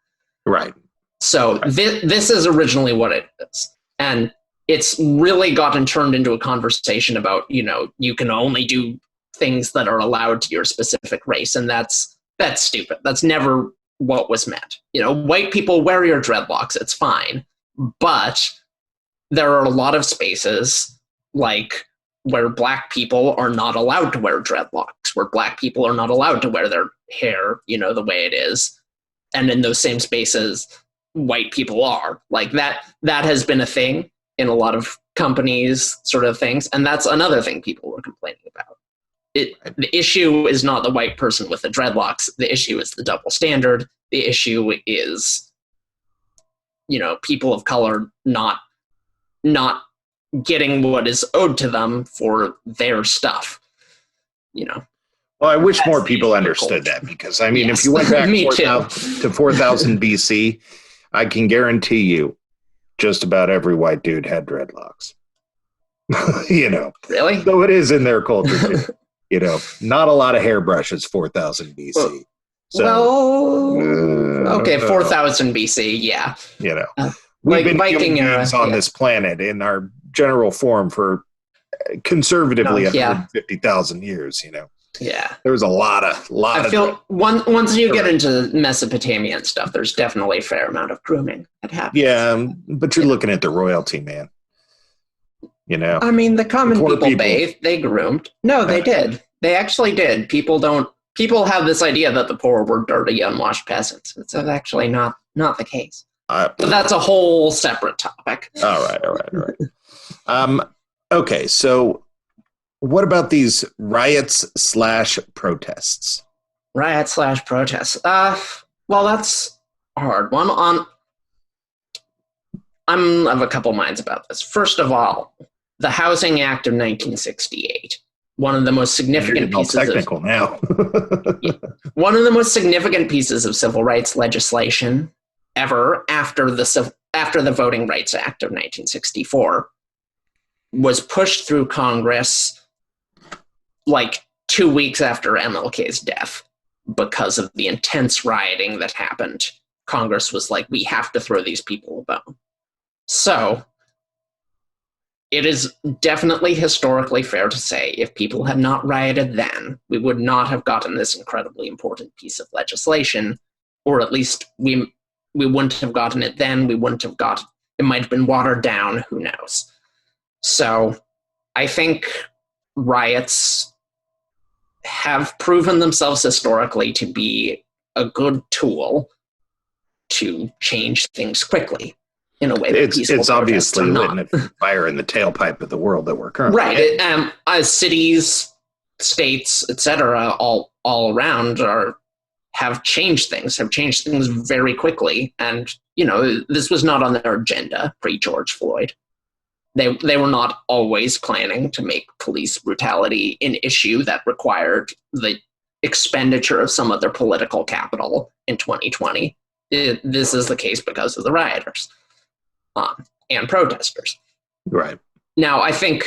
Right. So this is originally what it is. And it's really gotten turned into a conversation about, you can only do things that are allowed to your specific race. And that's stupid. That's never what was meant. White people, wear your dreadlocks. It's fine. But there are a lot of spaces like where black people are not allowed to wear dreadlocks, where black people are not allowed to wear their hair, the way it is. And in those same spaces, white people are. Like that has been a thing in a lot of companies, sort of things. And that's another thing people were complaining about. The issue is not the white person with the dreadlocks. The issue is the double standard. The issue is, people of color not getting what is owed to them for their stuff. Well, I wish more people understood that, because yes. If you went back to 4000 BC, I can guarantee you just about every white dude had dreadlocks. Really? So it is in their culture too. Not a lot of hairbrushes 4000 BC. Okay, 4000 BC, yeah. We've been Viking human beings on this planet in our general form for conservatively 150,000 years, Yeah. There's a lot of I feel once you get into Mesopotamian stuff, there's definitely a fair amount of grooming that happens. Yeah, but you're looking at the royalty, man. The common people bathed, they groomed. No, they did. They actually did. People have this idea that the poor were dirty, unwashed peasants. It's actually not the case. But that's a whole separate topic. All right. Okay, so what about these riots/protests? Riots/protests. Well, that's a hard one. I'm of a couple minds about this. First of all, the Housing Act of 1968. One of the most significant pieces technical now. One of the most significant pieces of civil rights legislation ever after the Voting Rights Act of 1964 was pushed through Congress like 2 weeks after MLK's death because of the intense rioting that happened. Congress was like, we have to throw these people a bone. So it is definitely historically fair to say if people had not rioted then, we would not have gotten this incredibly important piece of legislation, or at least we wouldn't have gotten it then. We wouldn't have got it. Might have been watered down. Who knows? So I think riots have proven themselves historically to be a good tool to change things quickly in a way that it's obviously lit a fire in the tailpipe of the world that we're currently in. As cities, states, etc., all around have changed things very quickly. And this was not on their agenda pre-George Floyd. They were not always planning to make police brutality an issue that required the expenditure of some of their political capital in 2020. This is the case because of the rioters and protesters. Right. Now, I think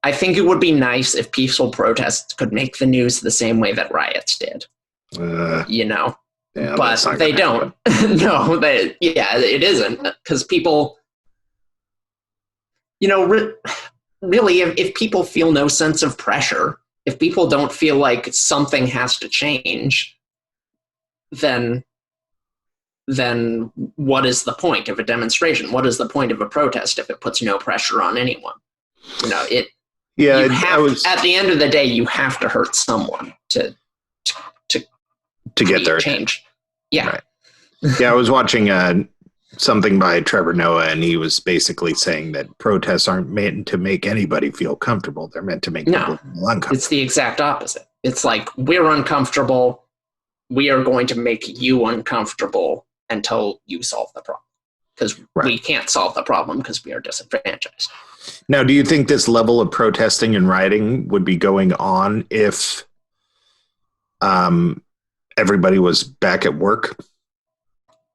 it would be nice if peaceful protests could make the news the same way that riots did. But they don't. No, it isn't, because people, really, if people feel no sense of pressure, if people don't feel like something has to change, then what is the point of a demonstration? What is the point of a protest if it puts no pressure on anyone? At the end of the day, you have to hurt someone to get their change. Yeah. Right. Yeah, I was watching something by Trevor Noah, and he was basically saying that protests aren't meant to make anybody feel comfortable. They're meant to make people feel uncomfortable. It's the exact opposite. It's like, we're uncomfortable. We are going to make you uncomfortable until you solve the problem. Because we can't solve the problem because we are disenfranchised. Now, do you think this level of protesting and rioting would be going on if everybody was back at work?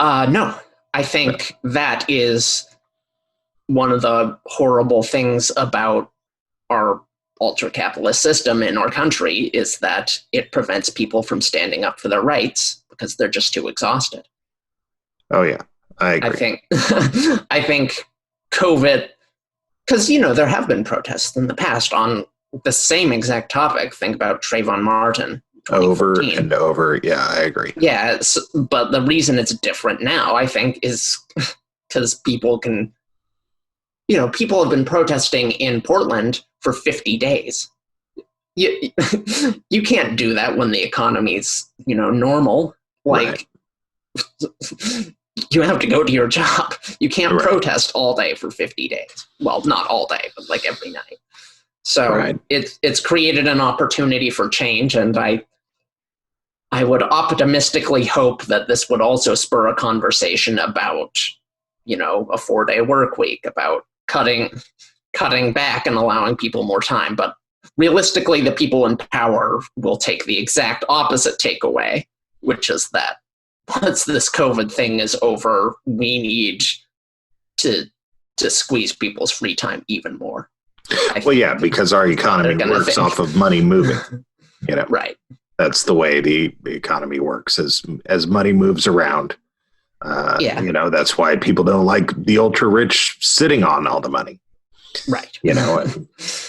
No. I think that is one of the horrible things about our ultra-capitalist system in our country is that it prevents people from standing up for their rights because they're just too exhausted. Oh, yeah. I agree. I think COVID, because, you know, there have been protests in the past on the same exact topic. Think about Trayvon Martin. Over and over. Yeah, I agree. Yeah, but the reason it's different now, I think, is because people can, you know, people have been protesting in Portland for 50 days. You can't do that when the economy's, you know, normal. Like, right. You have to go to your job. You can't protest all day for 50 days. Well, not all day, but like every night. So it's created an opportunity for change, and I would optimistically hope that this would also spur a conversation about, you know, a 4-day work week, about cutting back and allowing people more time. But realistically, the people in power will take the exact opposite takeaway, which is that once this COVID thing is over, we need to squeeze people's free time even more. Well, yeah, because our economy works off of money moving. You know, right. That's the way the economy works. As money moves around, you know, that's why people don't like the ultra rich sitting on all the money. Right. You know,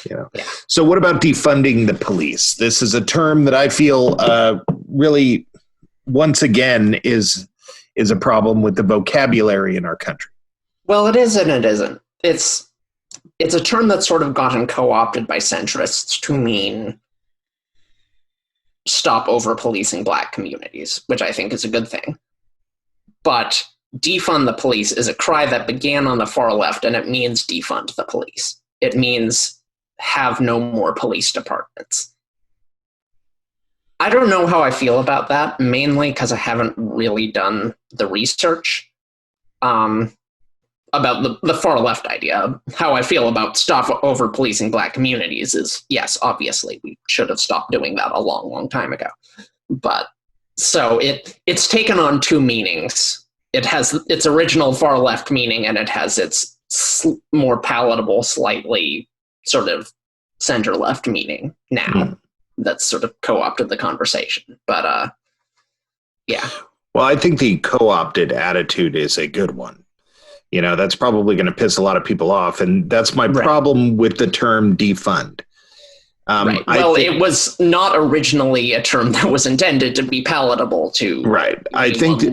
you know. Yeah. So what about defunding the police? This is a term that I feel really, once again, is a problem with the vocabulary in our country. Well, it is and it isn't. It's a term that's sort of gotten co-opted by centrists to mean stop over-policing Black communities, which I think is a good thing. But defund the police is a cry that began on the far left, and it means defund the police. It means have no more police departments. I don't know how I feel about that, mainly because I haven't really done the research about the far left idea. How I feel about stop over policing Black communities is, yes, obviously we should have stopped doing that a long, long time ago. But so it's taken on two meanings. It has its original far left meaning, and it has its more palatable, slightly sort of center left meaning now. That's sort of co-opted the conversation. But yeah. Well, I think the co-opted attitude is a good one. You know, that's probably going to piss a lot of people off. And that's my problem with the term defund. Right. Well, it was not originally a term that was intended to be palatable to. Right. I think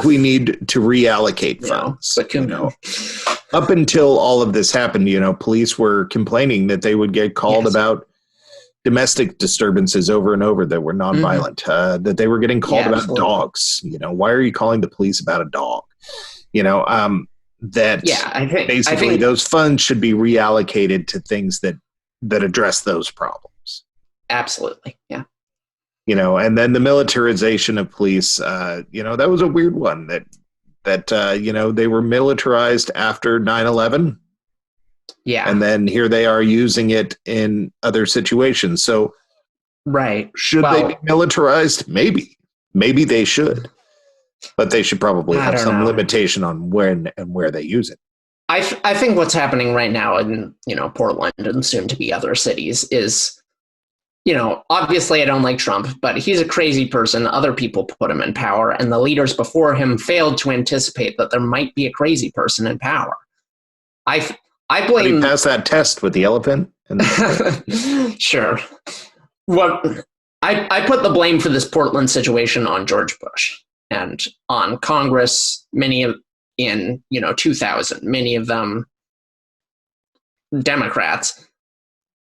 we need to reallocate funds. You know, up until all of this happened, you know, police were complaining that they would get called about domestic disturbances over and over that were nonviolent, that they were getting called about dogs. You know, why are you calling the police about a dog? You know, I think those funds should be reallocated to things that address those problems. Absolutely. Yeah. You know, and then the militarization of police, you know, that was a weird one that you know, they were militarized after 9/11. Yeah. And then here they are using it in other situations. So should they be militarized? Maybe they should. But they should probably have some limitation on when and where they use it. I think what's happening right now in, you know, Portland and soon to be other cities is, you know, obviously I don't like Trump, but he's a crazy person. Other people put him in power, and the leaders before him failed to anticipate that there might be a crazy person in power. I blame. Did he pass that test with the elephant? Sure. What I put the blame for this Portland situation on George Bush and on Congress. In 2000, many of them Democrats.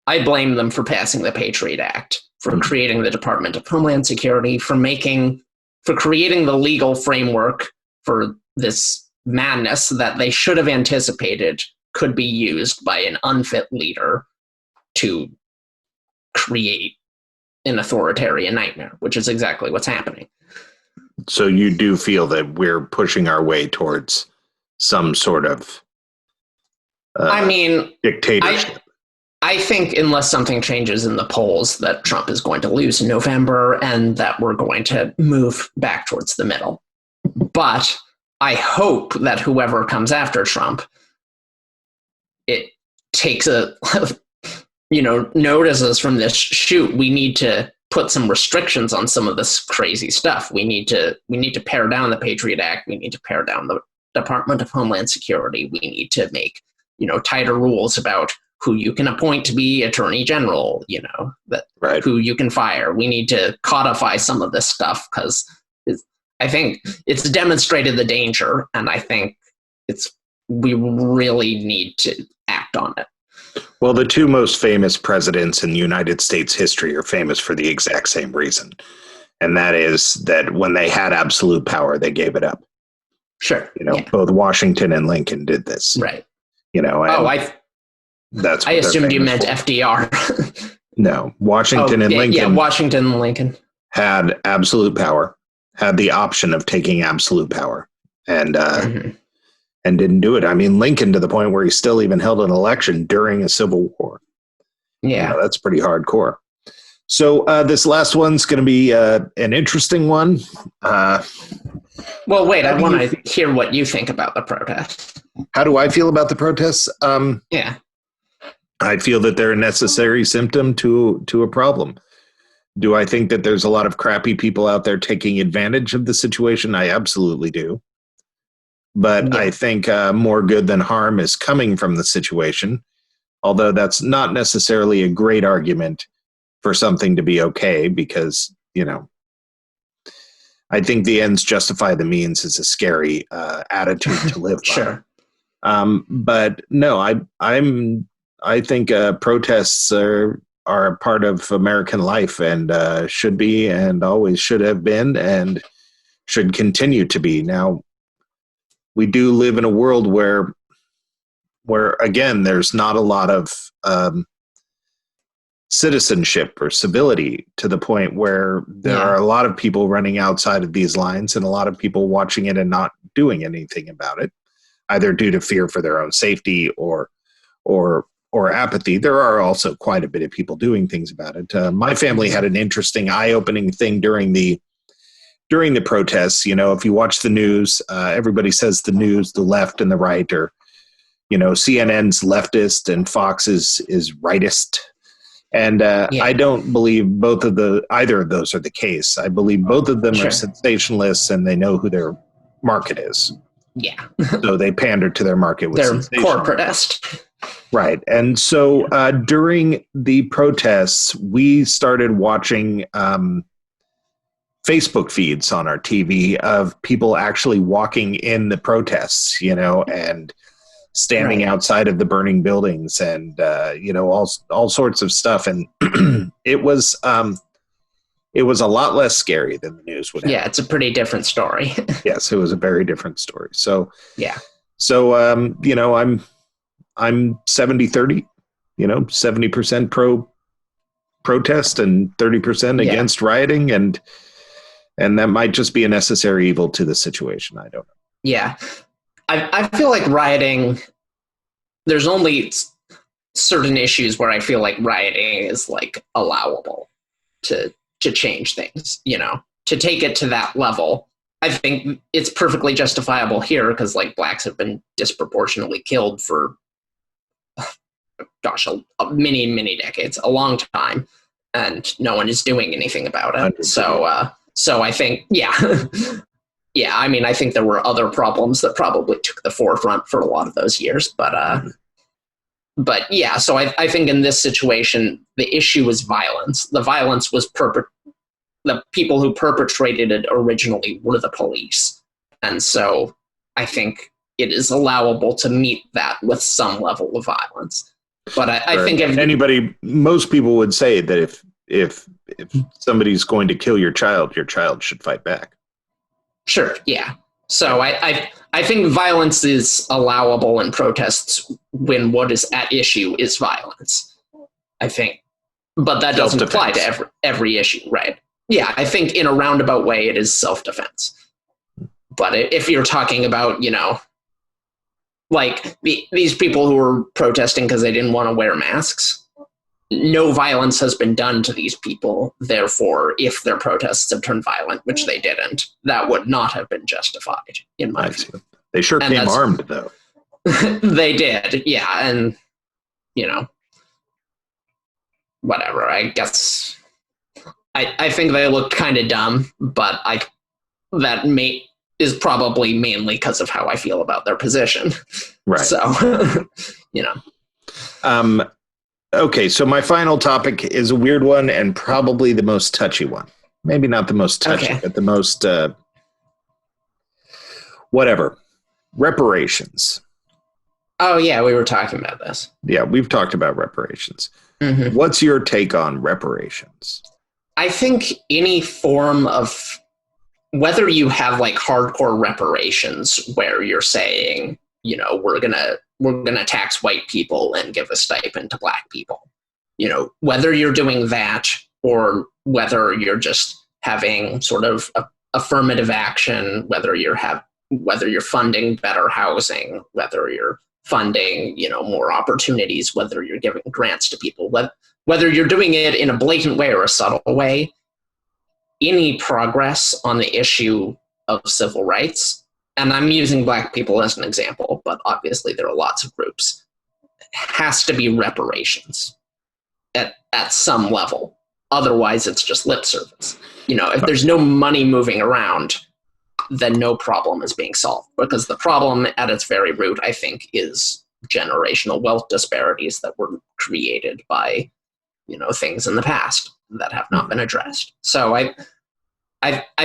I blame them for passing the Patriot Act, for creating the Department of Homeland Security, for creating the legal framework for this madness that they should have anticipated could be used by an unfit leader to create an authoritarian nightmare, which is exactly what's happening. So you do feel that we're pushing our way towards some sort of dictatorship. I think unless something changes in the polls that Trump is going to lose in November and that we're going to move back towards the middle. But I hope that whoever comes after Trump, it takes notices from this shoot. We need to put some restrictions on some of this crazy stuff. We need to pare down the Patriot Act. We need to pare down the Department of Homeland Security. We need to make, tighter rules about who you can appoint to be attorney general, who you can fire. We need to codify some of this stuff because I think it's demonstrated the danger, and I think we really need to act on it. Well, the two most famous presidents in United States history are famous for the exact same reason. And that is that when they had absolute power, they gave it up. Sure. Both Washington and Lincoln did this. Right. That's I assumed you meant FDR. No, Washington and Lincoln. Yeah, Washington and Lincoln had absolute power, had the option of taking absolute power, and didn't do it. I mean, Lincoln to the point where he still even held an election during a civil war. Yeah, that's pretty hardcore. So this last one's going to be an interesting one. Well, wait, I want to hear what you think about the protests. How do I feel about the protests? Yeah. I feel that they're a necessary symptom to a problem. Do I think that there's a lot of crappy people out there taking advantage of the situation? I absolutely do. But I think more good than harm is coming from the situation, although that's not necessarily a great argument for something to be okay because, I think the ends justify the means is a scary attitude to live by. Sure. But no, I think protests are a part of American life and should be and always should have been and should continue to be. Now, we do live in a world where again, there's not a lot of citizenship or civility to the point where there are a lot of people running outside of these lines and a lot of people watching it and not doing anything about it, either due to fear for their own safety or apathy. There are also quite a bit of people doing things about it. My family had an interesting, eye-opening thing during the protests. If you watch the news, everybody says the news, the left and the right, or CNN's leftist and Fox is rightist. And I don't believe either of those are the case. I believe both of them are sensationalists and they know who their market is. Yeah. So they pander to their market with they're sensationalism. corporatist. Right. And so during the protests, we started watching Facebook feeds on our TV of people actually walking in the protests, and standing outside of the burning buildings and, all sorts of stuff. And it was a lot less scary than the news would have. Yeah, it's a pretty different story. Yes, it was a very different story. So, yeah. So, I'm 70-30, 70% protest and 30% against rioting. And that might just be a necessary evil to the situation. I don't know. Yeah. I feel like rioting, there's only certain issues where I feel like rioting is like allowable to change things, to take it to that level. I think it's perfectly justifiable here because like blacks have been disproportionately killed for, many, many decades, a long time, and no one is doing anything about it. 100%. So I think, yeah, I mean, I think there were other problems that probably took the forefront for a lot of those years, but yeah, so I think in this situation, the issue was violence. The violence was the people who perpetrated it originally were the police. And so I think it is allowable to meet that with some level of violence. But I think most people would say that if somebody's going to kill your child should fight back. Sure, yeah. So I think violence is allowable in protests when what is at issue is violence. I think, but that doesn't apply to every issue, right? Yeah, I think in a roundabout way it is self-defense. But if you're talking about, like these people who were protesting because they didn't want to wear masks. No violence has been done to these people. Therefore, if their protests have turned violent, which they didn't, that would not have been justified, in my view. They sure came armed, though. They did, yeah. And, whatever. I guess I think they looked kind of dumb, but that is probably mainly because of how I feel about their position. Right. So, Okay, so my final topic is a weird one and probably the most touchy one. Maybe not the most touchy, but the most, whatever. Reparations. Oh, yeah, we were talking about this. Yeah, we've talked about reparations. Mm-hmm. What's your take on reparations? I think any form of, whether you have like hardcore reparations where you're saying, we're gonna tax white people and give a stipend to black people, whether you're doing that or whether you're just having sort of affirmative action, whether you're funding better housing, whether you're funding, more opportunities, whether you're giving grants to people, whether you're doing it in a blatant way or a subtle way, any progress on the issue of civil rights, and I'm using black people as an example, but obviously there are lots of groups, has to be reparations at some level. Otherwise, it's just lip service. If there's no money moving around, then no problem is being solved, because the problem at its very root, I think, is generational wealth disparities that were created by, things in the past that have not been addressed. So I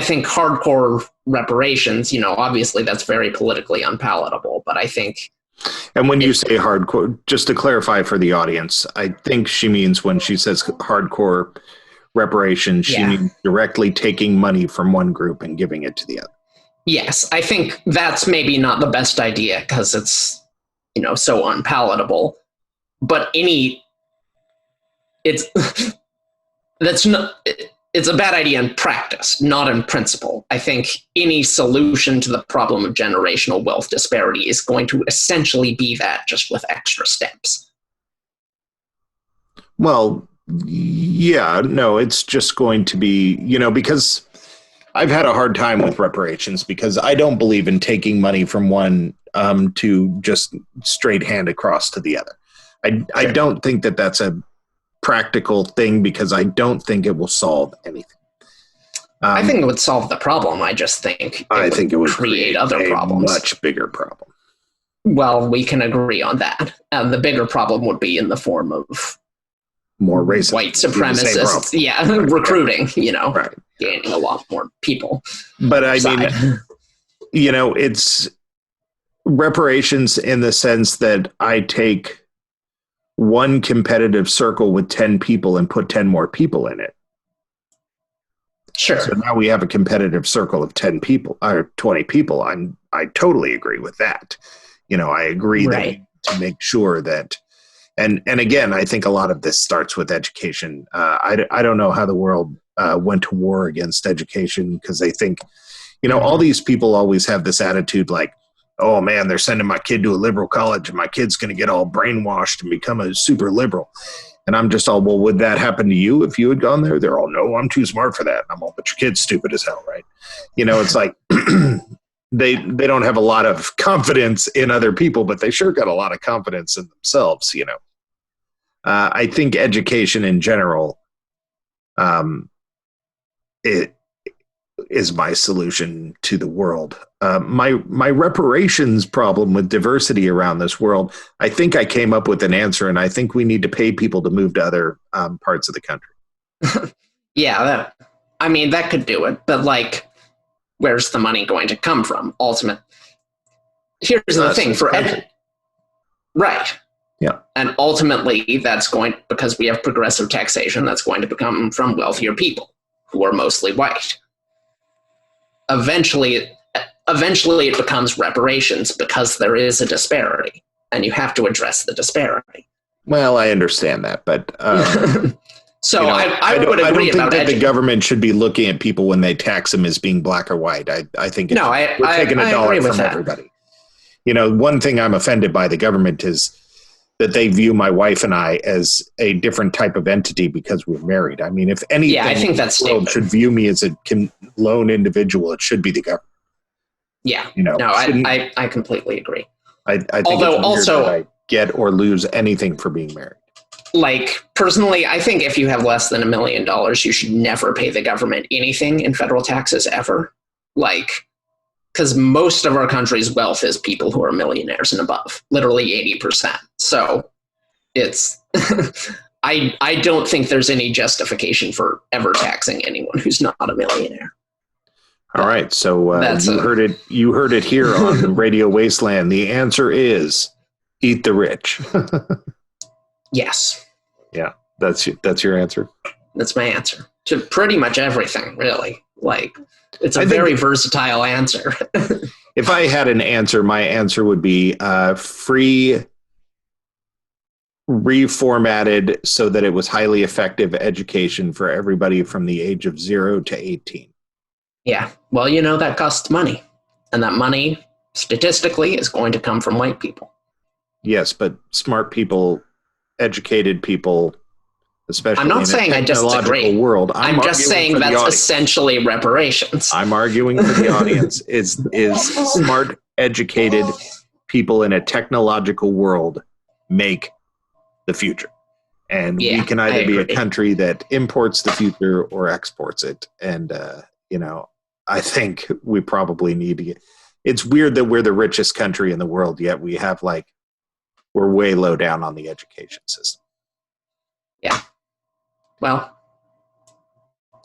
think hardcore reparations, obviously that's very politically unpalatable, but I think... And when you say hardcore, just to clarify for the audience, I think she means when she says hardcore reparations, she means directly taking money from one group and giving it to the other. Yes, I think that's maybe not the best idea because it's, so unpalatable. But it's a bad idea in practice, not in principle. I think any solution to the problem of generational wealth disparity is going to essentially be that, just with extra steps. Well, yeah, no, it's just going to be, because I've had a hard time with reparations because I don't believe in taking money from one to just straight hand across to the other. I don't think that that's a practical thing because I don't think it will solve anything. I think it would solve the problem. I just think it would create other problems. Much bigger problem. Well, we can agree on that. The bigger problem would be in the form of more racist, white supremacists, recruiting, gaining a lot more people. But I mean, it's reparations in the sense that I take one competitive circle with 10 people and put 10 more people in it. Sure. So now we have a competitive circle of 10 people or 20 people. I totally agree with that. I agree that to make sure that, and again, I think a lot of this starts with education. I don't know how the world went to war against education because they think, all these people always have this attitude like, oh man, they're sending my kid to a liberal college and my kid's going to get all brainwashed and become a super liberal. And I'm just all, well, would that happen to you if you had gone there? They're all, no, I'm too smart for that. And I'm all, but your kid's stupid as hell, right? It's like they don't have a lot of confidence in other people, but they sure got a lot of confidence in themselves, I think education in general it is my solution to the world. My reparations problem with diversity around this world, I think I came up with an answer, and I think we need to pay people to move to other parts of the country. Yeah, that could do it. But, where's the money going to come from? Here's the thing. Right. Yeah. And ultimately, that's going, because we have progressive taxation, that's going to come from wealthier people who are mostly white. Eventually it becomes reparations because there is a disparity, and you have to address the disparity. Well, I understand that, but so I would agree. I don't think that the government should be looking at people when they tax them as being black or white. I think we're taking a dollar from everybody. One thing I'm offended by the government is that they view my wife and I as a different type of entity because we're married. I mean, if anything, I think that's the world stupid. should view me as a lone individual, it should be the government. Yeah. I completely agree. I think Although it's also, that I get or lose anything for being married. Like, personally, I think if you have less than $1 million, you should never pay the government anything in federal taxes ever. Like, because most of our country's wealth is people who are millionaires and above, literally 80%. So it's, I don't think there's any justification for ever taxing anyone who's not a millionaire. All right. So you heard it here on Radio Wasteland. The answer is eat the rich. Yes. Yeah. That's your answer. That's my answer to pretty much everything, really. Like, it's a very versatile answer. If I had an answer, my answer would be free, reformatted so that it was highly effective education for everybody from the age of 0 to 18. Yeah. Well, that costs money. And that money, statistically, is going to come from white people. Yes, but smart people, educated people, especially I'm not saying I disagree. World. I'm just saying that's essentially reparations. I'm arguing for the audience is smart, educated people in a technological world make the future. And we can either be a country that imports the future or exports it. And, I think we probably need to it's weird that we're the richest country in the world, yet we have we're way low down on the education system. Yeah. Well,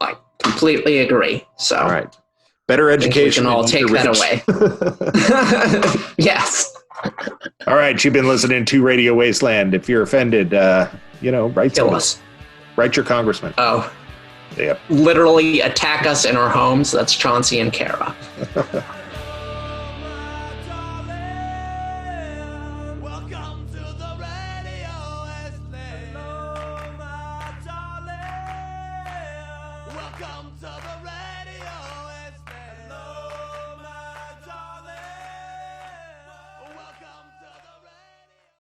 I completely agree. So, all right. Better education. We can all take that away. Yes. All right. You've been listening to Radio Wasteland. If you're offended, write us. Write your congressman. Oh. Yep. Literally attack us in our homes. That's Chauncey and Kara. Welcome to the